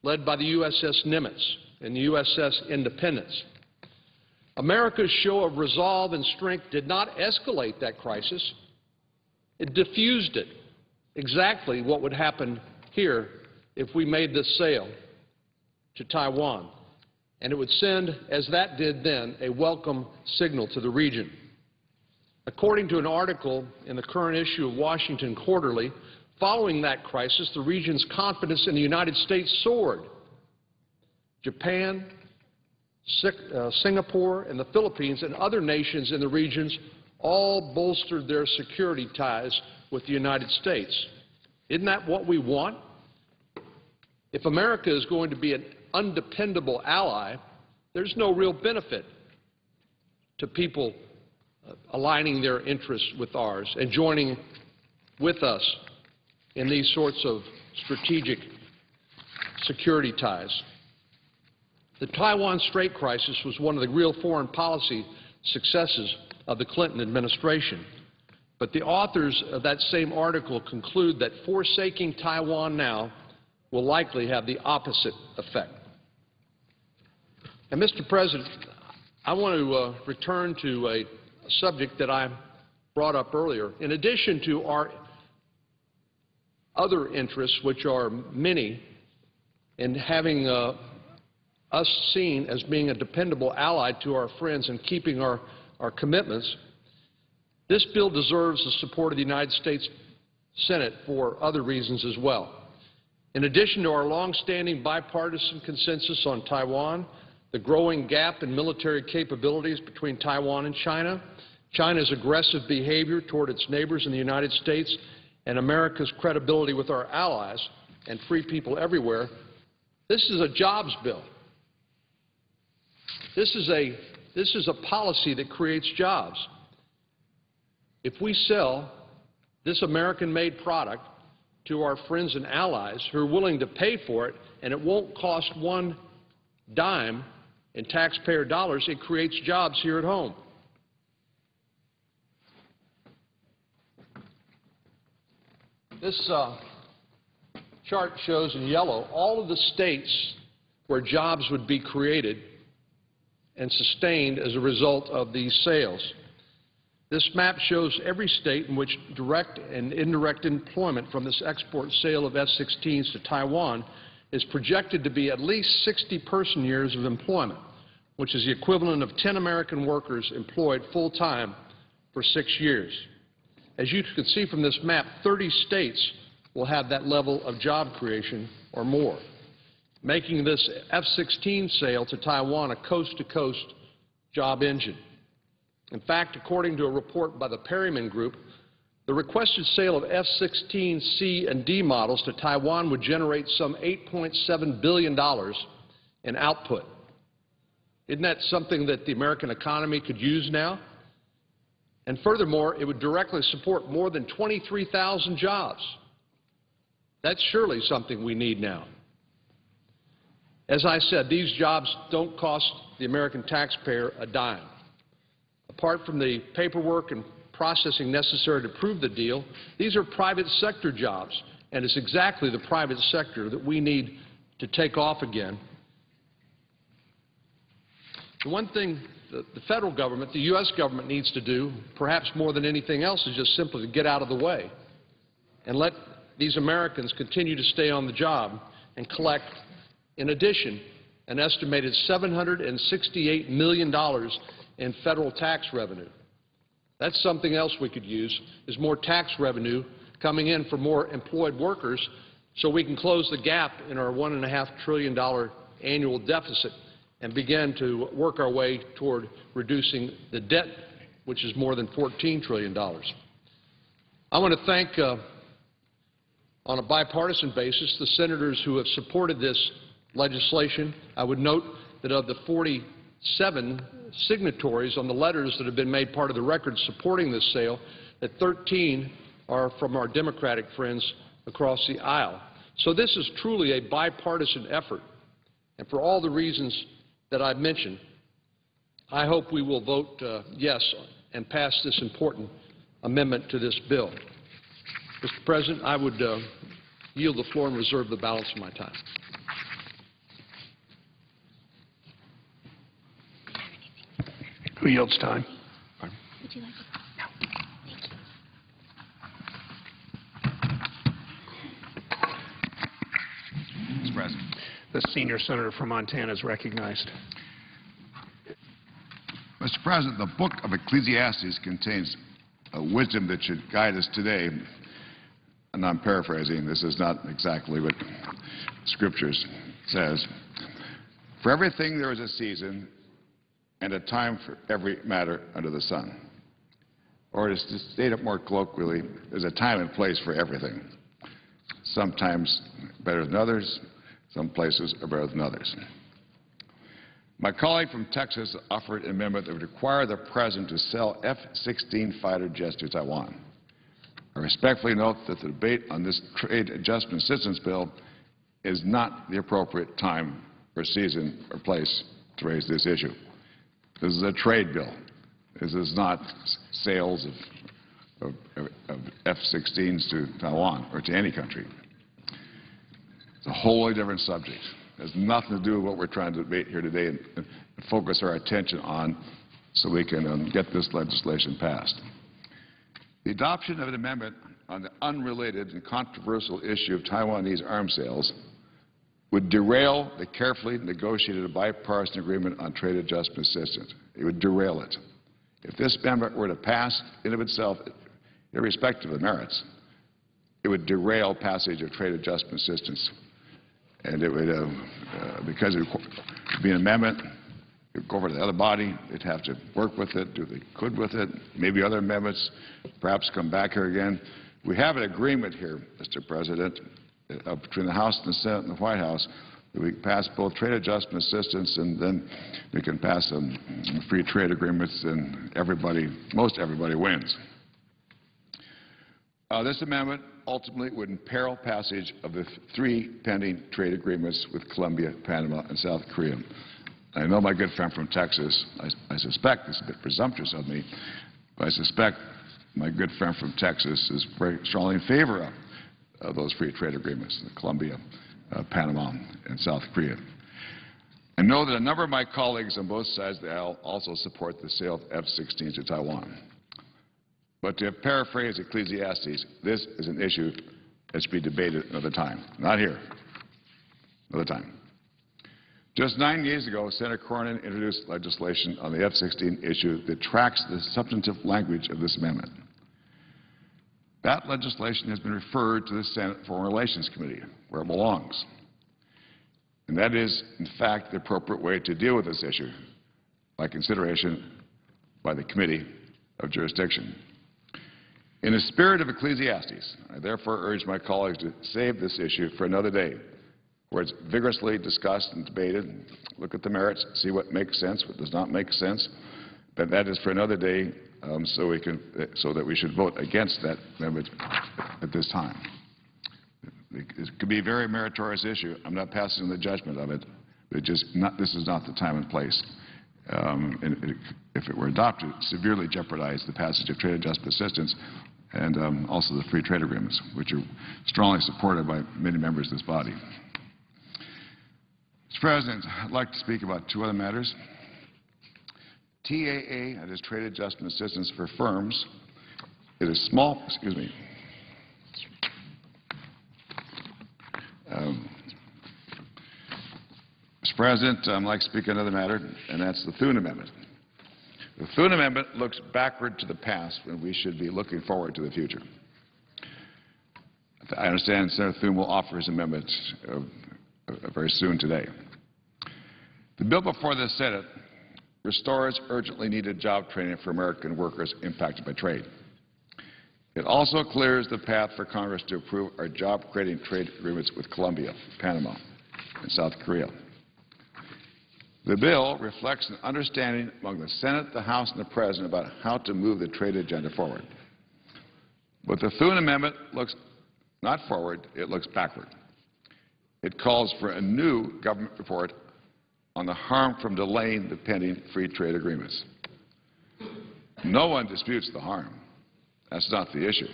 led by the USS Nimitz and the USS Independence. America's show of resolve and strength did not escalate that crisis. It diffused it, exactly what would happen here if we made this sale to Taiwan. And it would send, as that did then, a welcome signal to the region. According to an article in the current issue of Washington Quarterly, following that crisis, the region's confidence in the United States soared. Japan, Singapore, and the Philippines and other nations in the regions all bolstered their security ties with the United States. Isn't that what we want? If America is going to be an undependable ally, there's no real benefit to people aligning their interests with ours and joining with us in these sorts of strategic security ties. The Taiwan Strait crisis was one of the real foreign policy successes of the Clinton administration. But the authors of that same article conclude that forsaking Taiwan now will likely have the opposite effect. And, Mr. President, I want to return to a subject that I brought up earlier. In addition to our other interests, which are many, in having us seen as being a dependable ally to our friends and keeping our commitments, this bill deserves the support of the United States Senate for other reasons as well. In addition to our long-standing bipartisan consensus on Taiwan, the growing gap in military capabilities between Taiwan and China, China's aggressive behavior toward its neighbors in the United States, and America's credibility with our allies and free people everywhere, this is a jobs bill. This is a policy that creates jobs. If we sell this American-made product to our friends and allies who are willing to pay for it, and it won't cost one dime in taxpayer dollars, it creates jobs here at home. This chart shows in yellow all of the states where jobs would be created and sustained as a result of these sales. This map shows every state in which direct and indirect employment from this export sale of F-16s to Taiwan is projected to be at least 60 person-years of employment, which is the equivalent of 10 American workers employed full-time for 6 years. As you can see from this map, 30 states will have that level of job creation or more, making this F-16 sale to Taiwan a coast-to-coast job engine. In fact, according to a report by the Perryman Group, The requested sale of F-16 C and D models to Taiwan would generate some $8.7 billion in output. Isn't that something that the American economy could use now? And furthermore, it would directly support more than 23,000 jobs. That's surely something we need now. As I said, these jobs don't cost the American taxpayer a dime. Apart from the paperwork and processing necessary to approve the deal, these are private sector jobs, and it's exactly the private sector that we need to take off again. The one thing the federal government, the U.S. government needs to do, perhaps more than anything else, is just simply to get out of the way and let these Americans continue to stay on the job and collect, in addition, an estimated $768 million in federal tax revenue. That's something else we could use, is more tax revenue coming in for more employed workers so we can close the gap in our $1.5 trillion annual deficit and begin to work our way toward reducing the debt, which is more than $14 trillion. I want to thank, on a bipartisan basis, the senators who have supported this legislation. I would note that of the 47 signatories on the letters that have been made part of the record supporting this sale, that 13 are from our Democratic friends across the aisle. So this is truly a bipartisan effort. And for all the reasons that I've mentioned, I hope we will vote yes and pass this important amendment to this bill. Mr. President, I would yield the floor and reserve the balance of my time. Who yields time? Would you like to? Mr. President. The senior senator from Montana is recognized. Mr. President, the book of Ecclesiastes contains a wisdom that should guide us today. And I'm paraphrasing. This is not exactly what Scriptures says. For everything there is a season and a time for every matter under the sun. Or to state it more colloquially, there's a time and place for everything. Sometimes better than others. Some places are better than others. My colleague from Texas offered an amendment that would require the President to sell F-16 fighter jets to Taiwan. I respectfully note that the debate on this trade adjustment assistance bill is not the appropriate time or season or place to raise this issue. This is a trade bill. This is not sales of F-16s to Taiwan or to any country. It's a wholly different subject. It has nothing to do with what we're trying to debate here today and focus our attention on so we can get this legislation passed. The adoption of an amendment on the unrelated and controversial issue of Taiwanese arms sales would derail the carefully negotiated bipartisan agreement on trade adjustment assistance. It would derail it. If this amendment were to pass in of itself, irrespective of the merits, it would derail passage of trade adjustment assistance. And it would, because it would be an amendment, it would go over to the other body, they'd have to work with it, do what they could with it, maybe other amendments, perhaps come back here again. We have an agreement here, Mr. President, between the House and the Senate and the White House, that we pass both trade adjustment assistance and then we can pass some free trade agreements and everybody, most everybody wins. This amendment ultimately would imperil passage of the 3 pending trade agreements with Colombia, Panama, and South Korea. I know my good friend from Texas, I suspect, it's a bit presumptuous of me, but I suspect my good friend from Texas is very strongly in favor of those free trade agreements, Colombia, Panama, and South Korea. I know that a number of my colleagues on both sides of the aisle also support the sale of F-16s to Taiwan. But to paraphrase Ecclesiastes, this is an issue that should be debated another time. Not here. Another time. Just 9 years ago, Senator Cornyn introduced legislation on the F-16 issue that tracks the substantive language of this amendment. That legislation has been referred to the Senate Foreign Relations Committee, where it belongs. And that is, in fact, the appropriate way to deal with this issue, by consideration by the Committee of Jurisdiction. In the spirit of Ecclesiastes, I therefore urge my colleagues to save this issue for another day, where it's vigorously discussed and debated, look at the merits, see what makes sense, what does not make sense. But that is for another day, so that we should vote against that amendment at this time. It could be a very meritorious issue. I'm not passing the judgment of it, but this is not the time and place. If it were adopted, it severely jeopardize the passage of trade adjustment assistance and also the free trade agreements, which are strongly supported by many members of this body. Mr. President, I'd like to speak about two other matters. TAA, that is Trade Adjustment Assistance for Firms, is a small, Mr. President, I'd like to speak on another matter, and that's the Thune Amendment. The Thune Amendment looks backward to the past when we should be looking forward to the future. I understand Senator Thune will offer his amendment very soon today. The bill before the Senate restores urgently needed job training for American workers impacted by trade. It also clears the path for Congress to approve our job-creating trade agreements with Colombia, Panama, and South Korea. The bill reflects an understanding among the Senate, the House, and the President about how to move the trade agenda forward. But the Thune Amendment looks not forward, it looks backward. It calls for a new government report on the harm from delaying the pending free trade agreements. No one disputes the harm. That's not the issue.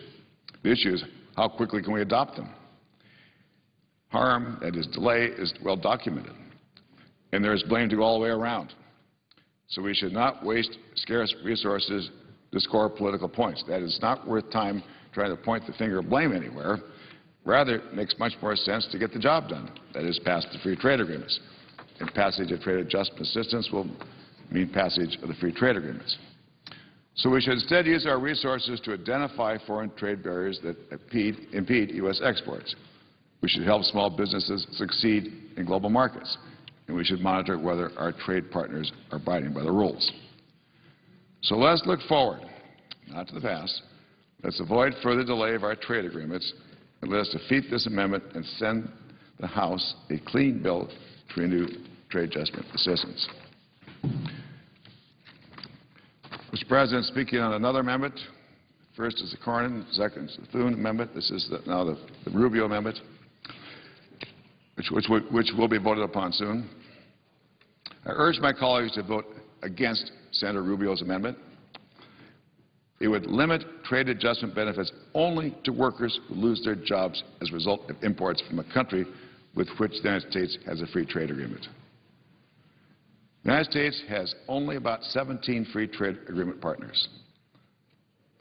The issue is how quickly can we adopt them. Harm, that is delay, is well documented. And there is blame to go all the way around. So we should not waste scarce resources to score political points. That is not worth time trying to point the finger of blame anywhere. Rather, it makes much more sense to get the job done. That is, pass the free trade agreements. And passage of trade adjustment assistance will mean passage of the free trade agreements. So we should instead use our resources to identify foreign trade barriers that impede U.S. exports. We should help small businesses succeed in global markets. And we should monitor whether our trade partners are abiding by the rules. So let's look forward, not to the past. Let's avoid further delay of our trade agreements, and let us defeat this amendment and send the House a clean bill to renew trade adjustment assistance. Mr. President, speaking on another amendment, first is the Cornyn, second is the Thune amendment. This is now the Rubio amendment, which will be voted upon soon. I urge my colleagues to vote against Senator Rubio's amendment. It would limit trade adjustment benefits only to workers who lose their jobs as a result of imports from a country with which the United States has a free trade agreement. The United States has only about 17 free trade agreement partners.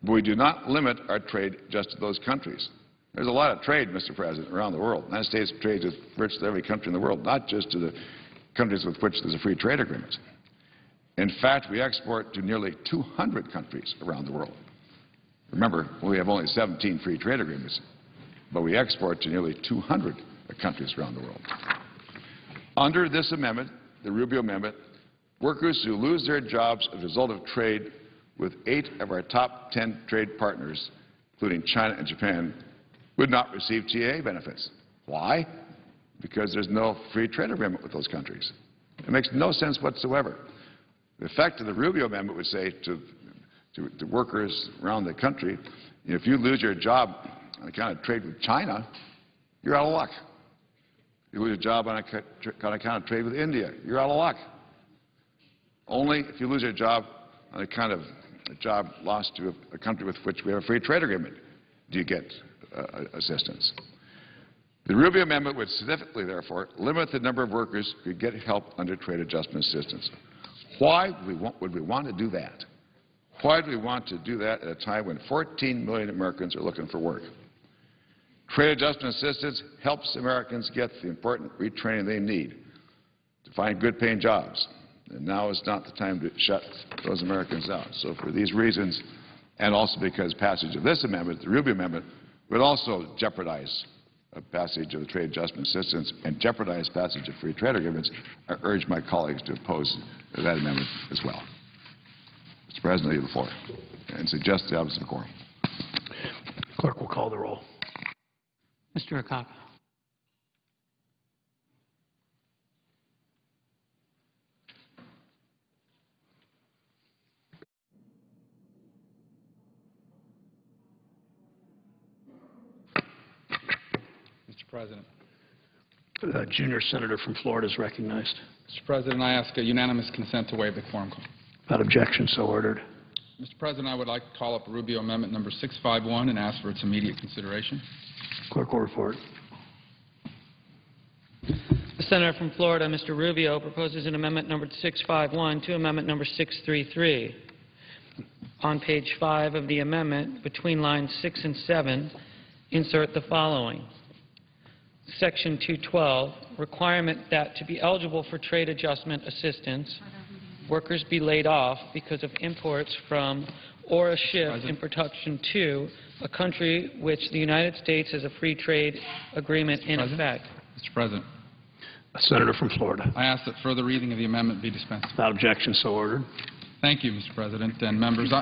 But we do not limit our trade just to those countries. There's a lot of trade, Mr. President, around the world. The United States trades with virtually every country in the world, not just to the countries with which there's a free trade agreement. In fact, we export to nearly 200 countries around the world. Remember, we have only 17 free trade agreements, but we export to nearly 200 countries around the world. Under this amendment, the Rubio amendment, workers who lose their jobs as a result of trade with 8 of our top 10 trade partners, including China and Japan, would not receive TAA benefits. Why? Because there's no free trade agreement with those countries. It makes no sense whatsoever. The effect of the Rubio amendment would say to workers around the country, if you lose your job on account of trade with China, you're out of luck. You lose your job on account of trade with India, you're out of luck. Only if you lose your job on account of a job lost to a country with which we have a free trade agreement do you get assistance. The Rubio amendment would significantly, therefore, limit the number of workers who get help under trade adjustment assistance. Why would we want to do that? Why do we want to do that at a time when 14 million Americans are looking for work? Trade adjustment assistance helps Americans get the important retraining they need to find good-paying jobs. And now is not the time to shut those Americans out. So for these reasons, and also because passage of this amendment, the Rubio amendment, would also jeopardize passage of the trade adjustment assistance and jeopardize passage of free trade agreements, I urge my colleagues to oppose that amendment as well. Mr. President, I yield the floor and suggest the opposite of quorum. Clerk will call the roll. Mr. Akaka. Mr. President. Junior Senator from Florida is recognized. Mr. President, I ask a unanimous consent to waive the quorum call. Without objection, so ordered. Mr. President, I would like to call up Rubio Amendment number 651 and ask for its immediate consideration. Clerk will report. The Senator from Florida, Mr. Rubio, proposes an amendment number 651 to amendment number 633. On page 5 of the amendment, between lines 6 and 7, insert the following. Section 212, requirement that to be eligible for trade adjustment assistance, workers be laid off because of imports from or a shift in production to a country which the United States has a free trade agreement in effect. Mr. President. Senator from Florida. I ask that further reading of the amendment be dispensed. Without objection, so ordered. Thank you, Mr. President and members.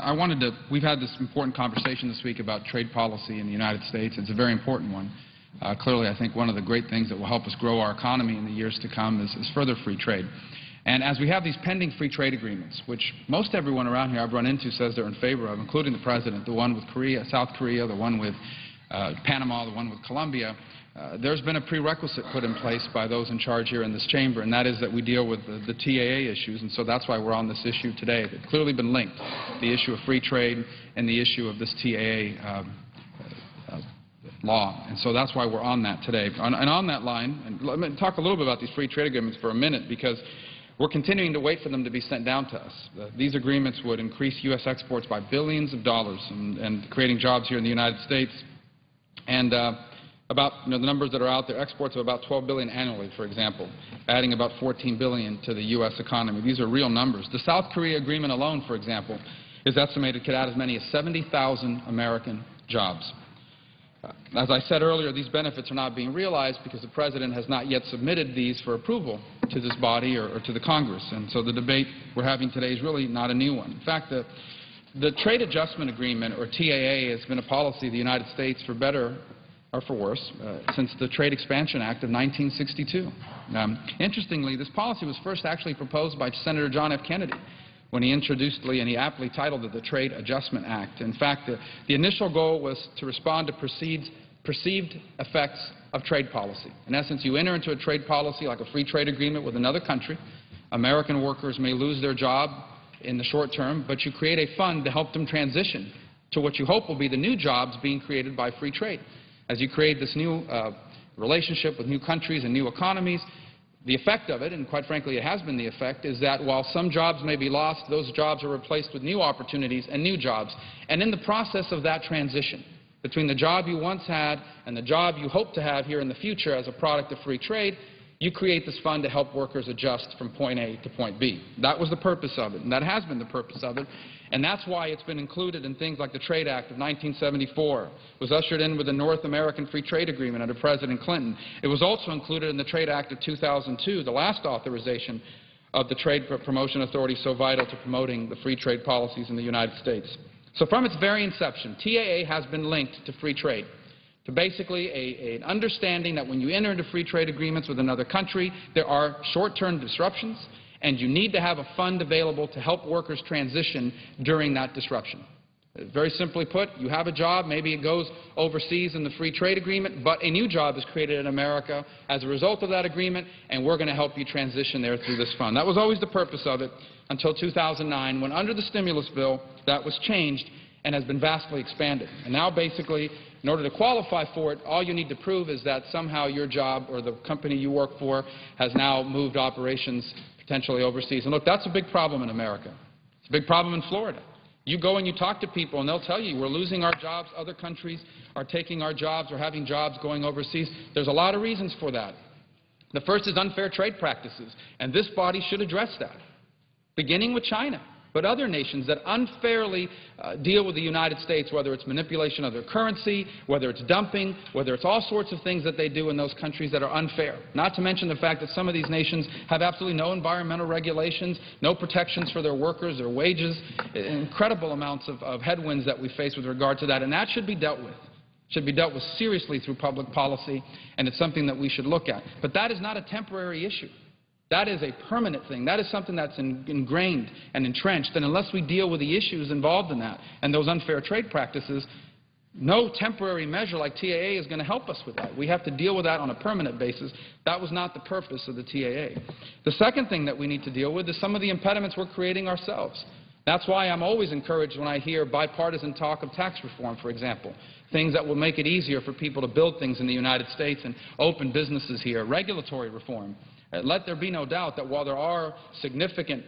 We've had this important conversation this week about trade policy in the United States. It's a very important one. Clearly, I think one of the great things that will help us grow our economy in the years to come is further free trade. And as we have these pending free trade agreements, which most everyone around here I've run into says they're in favor of, including the President, the one with Korea, South Korea, the one with Panama, the one with Colombia, there's been a prerequisite put in place by those in charge here in this chamber, and that is that we deal with the TAA issues, and so that's why we're on this issue today. They've clearly been linked, the issue of free trade and the issue of this TAA law, and so that's why we're on that today. And on that line, and let me talk a little bit about these free trade agreements for a minute, because we're continuing to wait for them to be sent down to us. These agreements would increase U.S. exports by billions of dollars and creating jobs here in the United States. And the numbers that are out there, exports of about $12 billion annually, for example, adding about $14 billion to the U.S. economy. These are real numbers. The South Korea agreement alone, for example, is estimated could add as many as 70,000 American jobs. As I said earlier, these benefits are not being realized because the President has not yet submitted these for approval to this body or to the Congress. And so the debate we're having today is really not a new one. In fact, the Trade Adjustment Agreement, or TAA, has been a policy of the United States for better or for worse since the Trade Expansion Act of 1962. Interestingly, this policy was first actually proposed by Senator John F. Kennedy when he and he aptly titled it the Trade Adjustment Act. In fact, the initial goal was to respond to perceived effects of trade policy. In essence, you enter into a trade policy like a free trade agreement with another country. American workers may lose their job in the short term, but you create a fund to help them transition to what you hope will be the new jobs being created by free trade. As you create this new relationship with new countries and new economies, the effect of it, and quite frankly it has been the effect, is that while some jobs may be lost, those jobs are replaced with new opportunities and new jobs. And in the process of that transition between the job you once had and the job you hope to have here in the future as a product of free trade, you create this fund to help workers adjust from point A to point B. That was the purpose of it, and that has been the purpose of it. And that's why it's been included in things like the Trade Act of 1974. It was ushered in with the North American Free Trade Agreement under President Clinton. It was also included in the Trade Act of 2002, the last authorization of the Trade Promotion Authority so vital to promoting the free trade policies in the United States. So from its very inception, TAA has been linked to free trade, to basically an understanding that when you enter into free trade agreements with another country, there are short-term disruptions, and you need to have a fund available to help workers transition during that disruption. Very simply put, you have a job, maybe it goes overseas in the free trade agreement, but a new job is created in America as a result of that agreement, and we're going to help you transition there through this fund. That was always the purpose of it until 2009, when under the stimulus bill, that was changed and has been vastly expanded. And now basically, in order to qualify for it, all you need to prove is that somehow your job or the company you work for has now moved operations potentially overseas. And look, that's a big problem in America. It's a big problem in Florida. You go and you talk to people and they'll tell you we're losing our jobs, other countries are taking our jobs or having jobs going overseas. There's a lot of reasons for that. The first is unfair trade practices, and this body should address that, beginning with China, but other nations that unfairly deal with the United States, whether it's manipulation of their currency, whether it's dumping, whether it's all sorts of things that they do in those countries that are unfair. Not to mention the fact that some of these nations have absolutely no environmental regulations, no protections for their workers, their wages, incredible amounts of headwinds that we face with regard to that, and that should be dealt with. should be dealt with seriously through public policy, and it's something that we should look at. But that is not a temporary issue. That is a permanent thing. That is something that's ingrained and entrenched, and unless we deal with the issues involved in that and those unfair trade practices, no temporary measure like TAA is going to help us with that. We have to deal with that on a permanent basis. That was not the purpose of the TAA. The second thing that we need to deal with is some of the impediments we're creating ourselves. That's why I'm always encouraged when I hear bipartisan talk of tax reform, for example, things that will make it easier for people to build things in the United States and open businesses here, regulatory reform. Let there be no doubt that while there are significant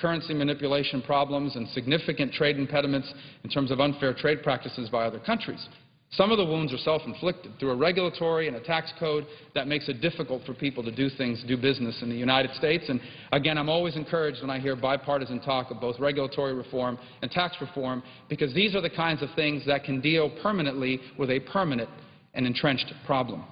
currency manipulation problems and significant trade impediments in terms of unfair trade practices by other countries, some of the wounds are self-inflicted through a regulatory and a tax code that makes it difficult for people to do things, do business in the United States. And again, I'm always encouraged when I hear bipartisan talk of both regulatory reform and tax reform, because these are the kinds of things that can deal permanently with a permanent and entrenched problem.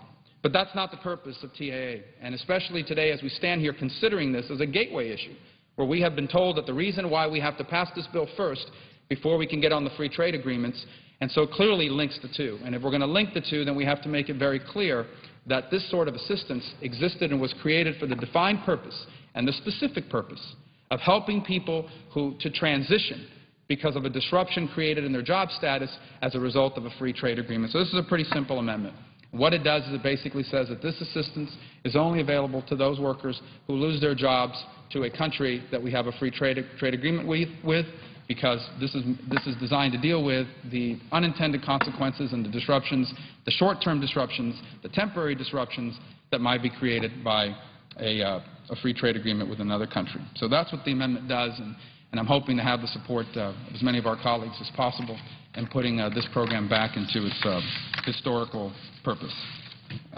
But that's not the purpose of TAA, and especially today as we stand here considering this as a gateway issue, where we have been told that the reason why we have to pass this bill first before we can get on the free trade agreements, and so clearly links the two. And if we're going to link the two, then we have to make it very clear that this sort of assistance existed and was created for the defined purpose and the specific purpose of helping people to transition because of a disruption created in their job status as a result of a free trade agreement. So this is a pretty simple amendment. What it does is it basically says that this assistance is only available to those workers who lose their jobs to a country that we have a free trade agreement with, because this is designed to deal with the unintended consequences and the disruptions, the short-term disruptions, the temporary disruptions that might be created by a free trade agreement with another country. So that's what the amendment does, and I'm hoping to have the support of as many of our colleagues as possible in putting this program back into its historical purpose.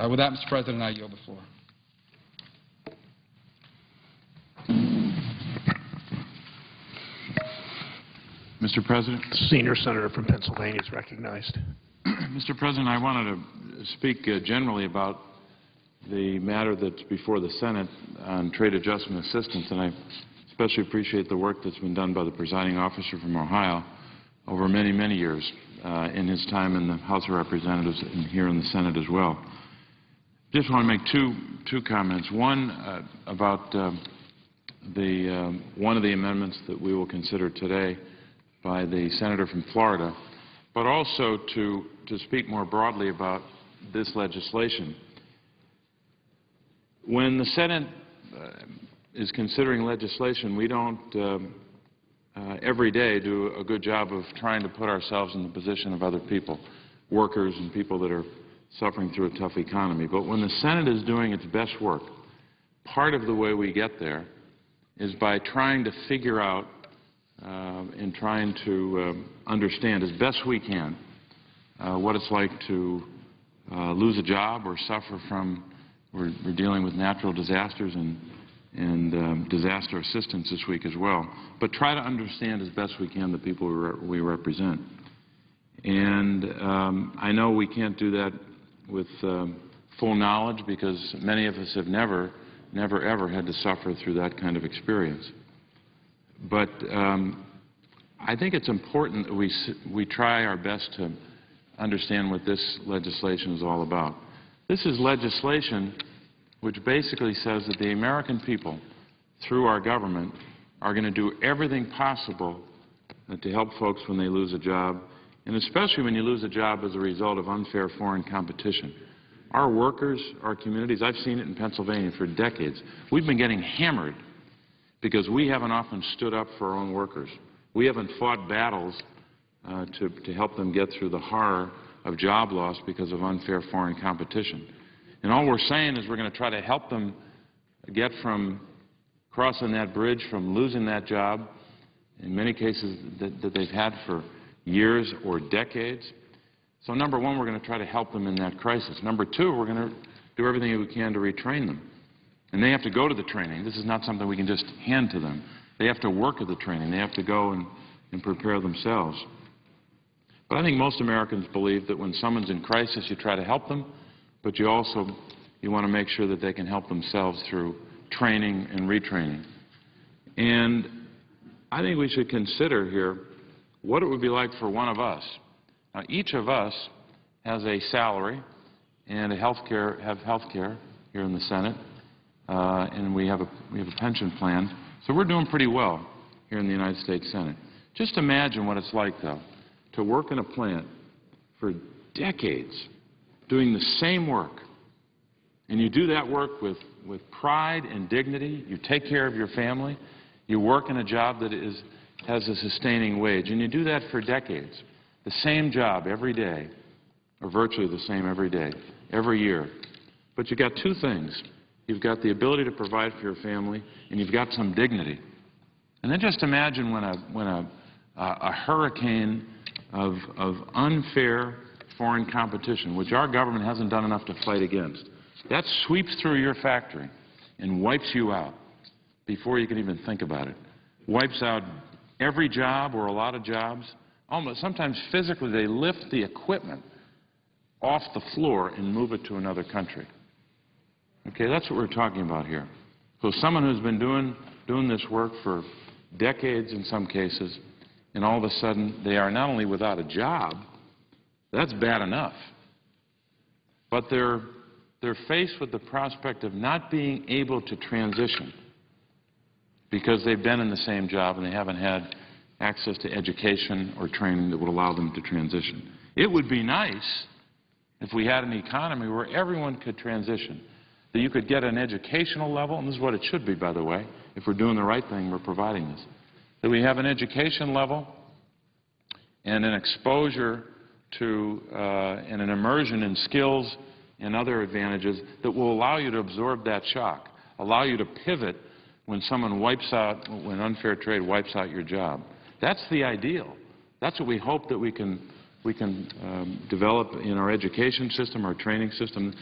With that, Mr. President, I yield the floor. Mr. President? Senior Senator from Pennsylvania is recognized. Mr. President, I wanted to speak generally about the matter that's before the Senate on trade adjustment assistance, and I especially appreciate the work that's been done by the presiding officer from Ohio over many, many years in his time in the House of Representatives and here in the Senate as well. Just want to make two comments. One about one of the amendments that we will consider today by the senator from Florida, but also to speak more broadly about this legislation. When the Senate is considering legislation, we don't every day do a good job of trying to put ourselves in the position of other people, workers and people that are suffering through a tough economy. But when the Senate is doing its best work, part of the way we get there is by trying to figure out and trying to understand as best we can what it's like to lose a job or suffer from, we're dealing with natural disasters and disaster assistance this week as well, but try to understand as best we can the people we represent. And I know we can't do that with full knowledge, because many of us have never ever had to suffer through that kind of experience. But I think it's important that we try our best to understand what this legislation is all about. This is legislation which basically says that the American people, through our government, are going to do everything possible to help folks when they lose a job, and especially when you lose a job as a result of unfair foreign competition. Our workers, our communities, I've seen it in Pennsylvania for decades. We've been getting hammered because we haven't often stood up for our own workers. We haven't fought battles to help them get through the horror of job loss because of unfair foreign competition. And all we're saying is we're going to try to help them get from crossing that bridge, from losing that job, in many cases that they've had for years or decades. So number one, we're going to try to help them in that crisis. Number two, we're going to do everything we can to retrain them. And they have to go to the training. This is not something we can just hand to them. They have to work at the training. They have to go and prepare themselves. But I think most Americans believe that when someone's in crisis, you try to help them, but you want to make sure that they can help themselves through training and retraining. And I think we should consider here what it would be like for one of us. Now, each of us has a salary and have health care here in the Senate, and we have a pension plan. So we're doing pretty well here in the United States Senate. Just imagine what it's like, though, to work in a plant for decades doing the same work, and you do that work with pride and dignity. You take care of your family. You work in a job that has a sustaining wage, and you do that for decades. The same job every day, or virtually the same every day, every year. But you've got two things. You've got the ability to provide for your family, and you've got some dignity. And then just imagine when a hurricane of unfair foreign competition, which our government hasn't done enough to fight against, that sweeps through your factory and wipes you out before you can even think about it. Wipes out every job or a lot of jobs. Almost, sometimes physically, they lift the equipment off the floor and move it to another country. Okay, that's what we're talking about here. So someone who's been doing this work for decades in some cases, and all of a sudden they are not only without a job, that's bad enough, but they're faced with the prospect of not being able to transition because they've been in the same job and they haven't had access to education or training that would allow them to transition. It would be nice if we had an economy where everyone could transition, that you could get an educational level, and this is what it should be, by the way, if we're doing the right thing, we're providing this, that we have an education level and an exposure to and an immersion in skills and other advantages that will allow you to absorb that shock, allow you to pivot when when unfair trade wipes out your job. That's the ideal. That's what we hope that we can develop in our education system, our training system,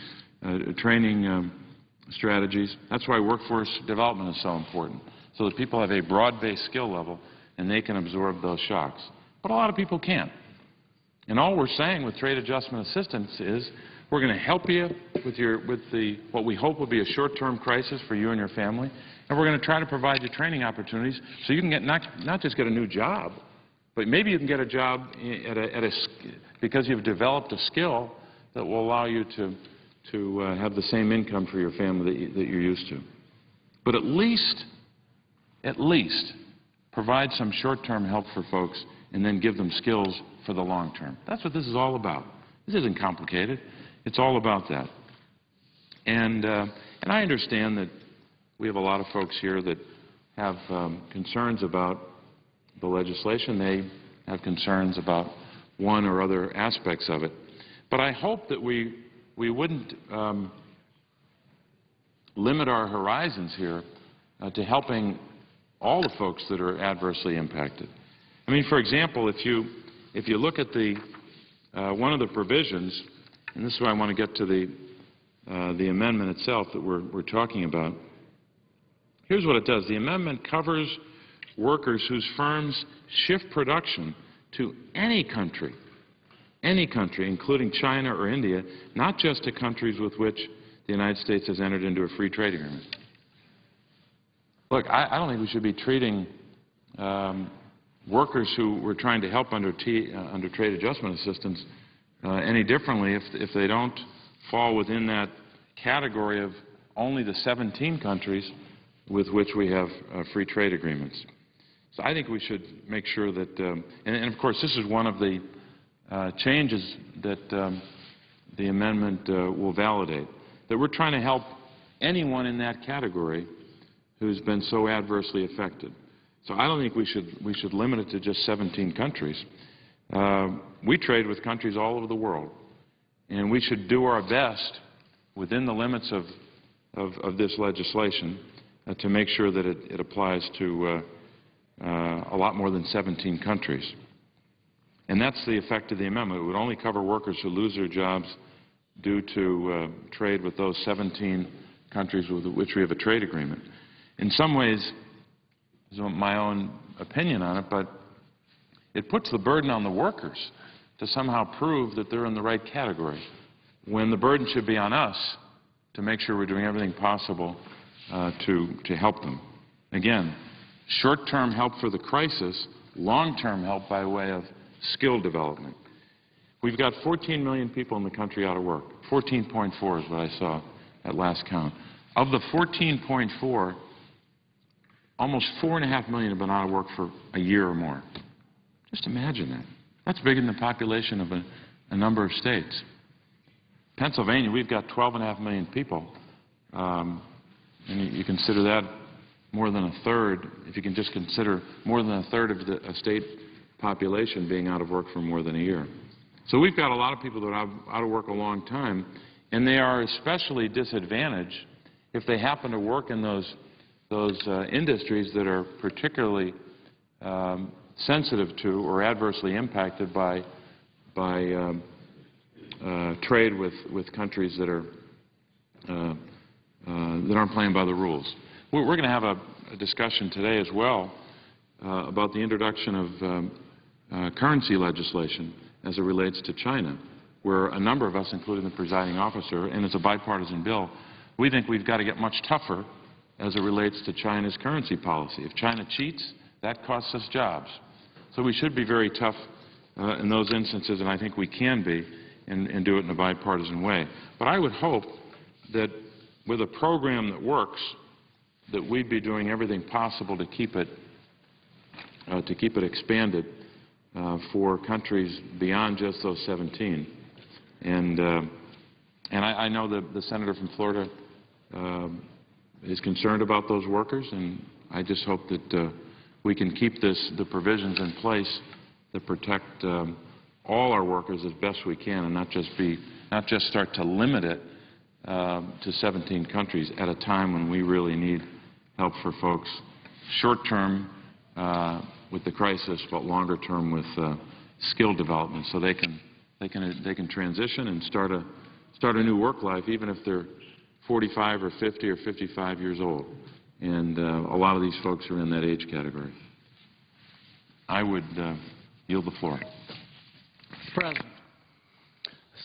strategies. That's why workforce development is so important, so that people have a broad-based skill level and they can absorb those shocks. But a lot of people can't. And all we're saying with trade adjustment assistance is we're going to help you with what we hope will be a short-term crisis for you and your family, and we're going to try to provide you training opportunities so you can get not just get a new job, but maybe you can get a job because you've developed a skill that will allow you to have the same income for your family that you're used to. But at least provide some short-term help for folks and then give them skills for the long term. That's what this is all about. This isn't complicated. It's all about that. And I understand that we have a lot of folks here that have concerns about the legislation. They have concerns about one or other aspects of it. But I hope that we wouldn't limit our horizons here to helping all the folks that are adversely impacted. I mean, for example, if you look at one of the provisions, and this is why I want to get to the amendment itself that we're talking about. Here's what it does. The amendment covers workers whose firms shift production to any country, including China or India, not just to countries with which the United States has entered into a free trade agreement. Look, I don't think we should be treating workers who we're trying to help under trade adjustment assistance any differently if they don't fall within that category of only the 17 countries with which we have free trade agreements. So I think we should make sure that, and of course this is one of the changes that the amendment will validate, that we're trying to help anyone in that category who's been so adversely affected. So I don't think we should limit it to just 17 countries. We trade with countries all over the world, and we should do our best within the limits of this legislation to make sure that it applies to a lot more than 17 countries. And that's the effect of the amendment. It would only cover workers who lose their jobs due to trade with those 17 countries with which we have a trade agreement. In some ways, this is my own opinion on it, but it puts the burden on the workers to somehow prove that they're in the right category, when the burden should be on us to make sure we're doing everything possible to help them. Again, short-term help for the crisis, long-term help by way of skill development. We've got 14 million people in the country out of work. 14.4 is what I saw at last count. Of the 14.4, almost 4.5 million have been out of work for a year or more. Just imagine that. That's bigger than the population of a number of states. Pennsylvania, we've got 12.5 million people, and you consider that more than a third, if you can just consider more than a third of the state population being out of work for more than a year. So we've got a lot of people that are out of work a long time, and they are especially disadvantaged if they happen to work in those industries that are particularly sensitive to or adversely impacted by trade with countries that aren't playing by the rules. We're going to have a discussion today as well about the introduction of currency legislation as it relates to China, where a number of us, including the presiding officer, and it's a bipartisan bill, we think we've got to get much tougher as it relates to China's currency policy. If China cheats, that costs us jobs. So we should be very tough in those instances, and I think we can be, and do it in a bipartisan way. But I would hope that with a program that works, that we'd be doing everything possible to keep it expanded for countries beyond just those 17. And I know that the senator from Florida is concerned about those workers, and I just hope that we can keep the provisions in place that protect all our workers as best we can, and not just start to limit it to 17 countries at a time when we really need help for folks short term with the crisis, but longer term with skill development, so they can transition and start a new work life, even if they're 45 or 50 or 55 years old. And a lot of these folks are in that age category. I would yield the floor. President.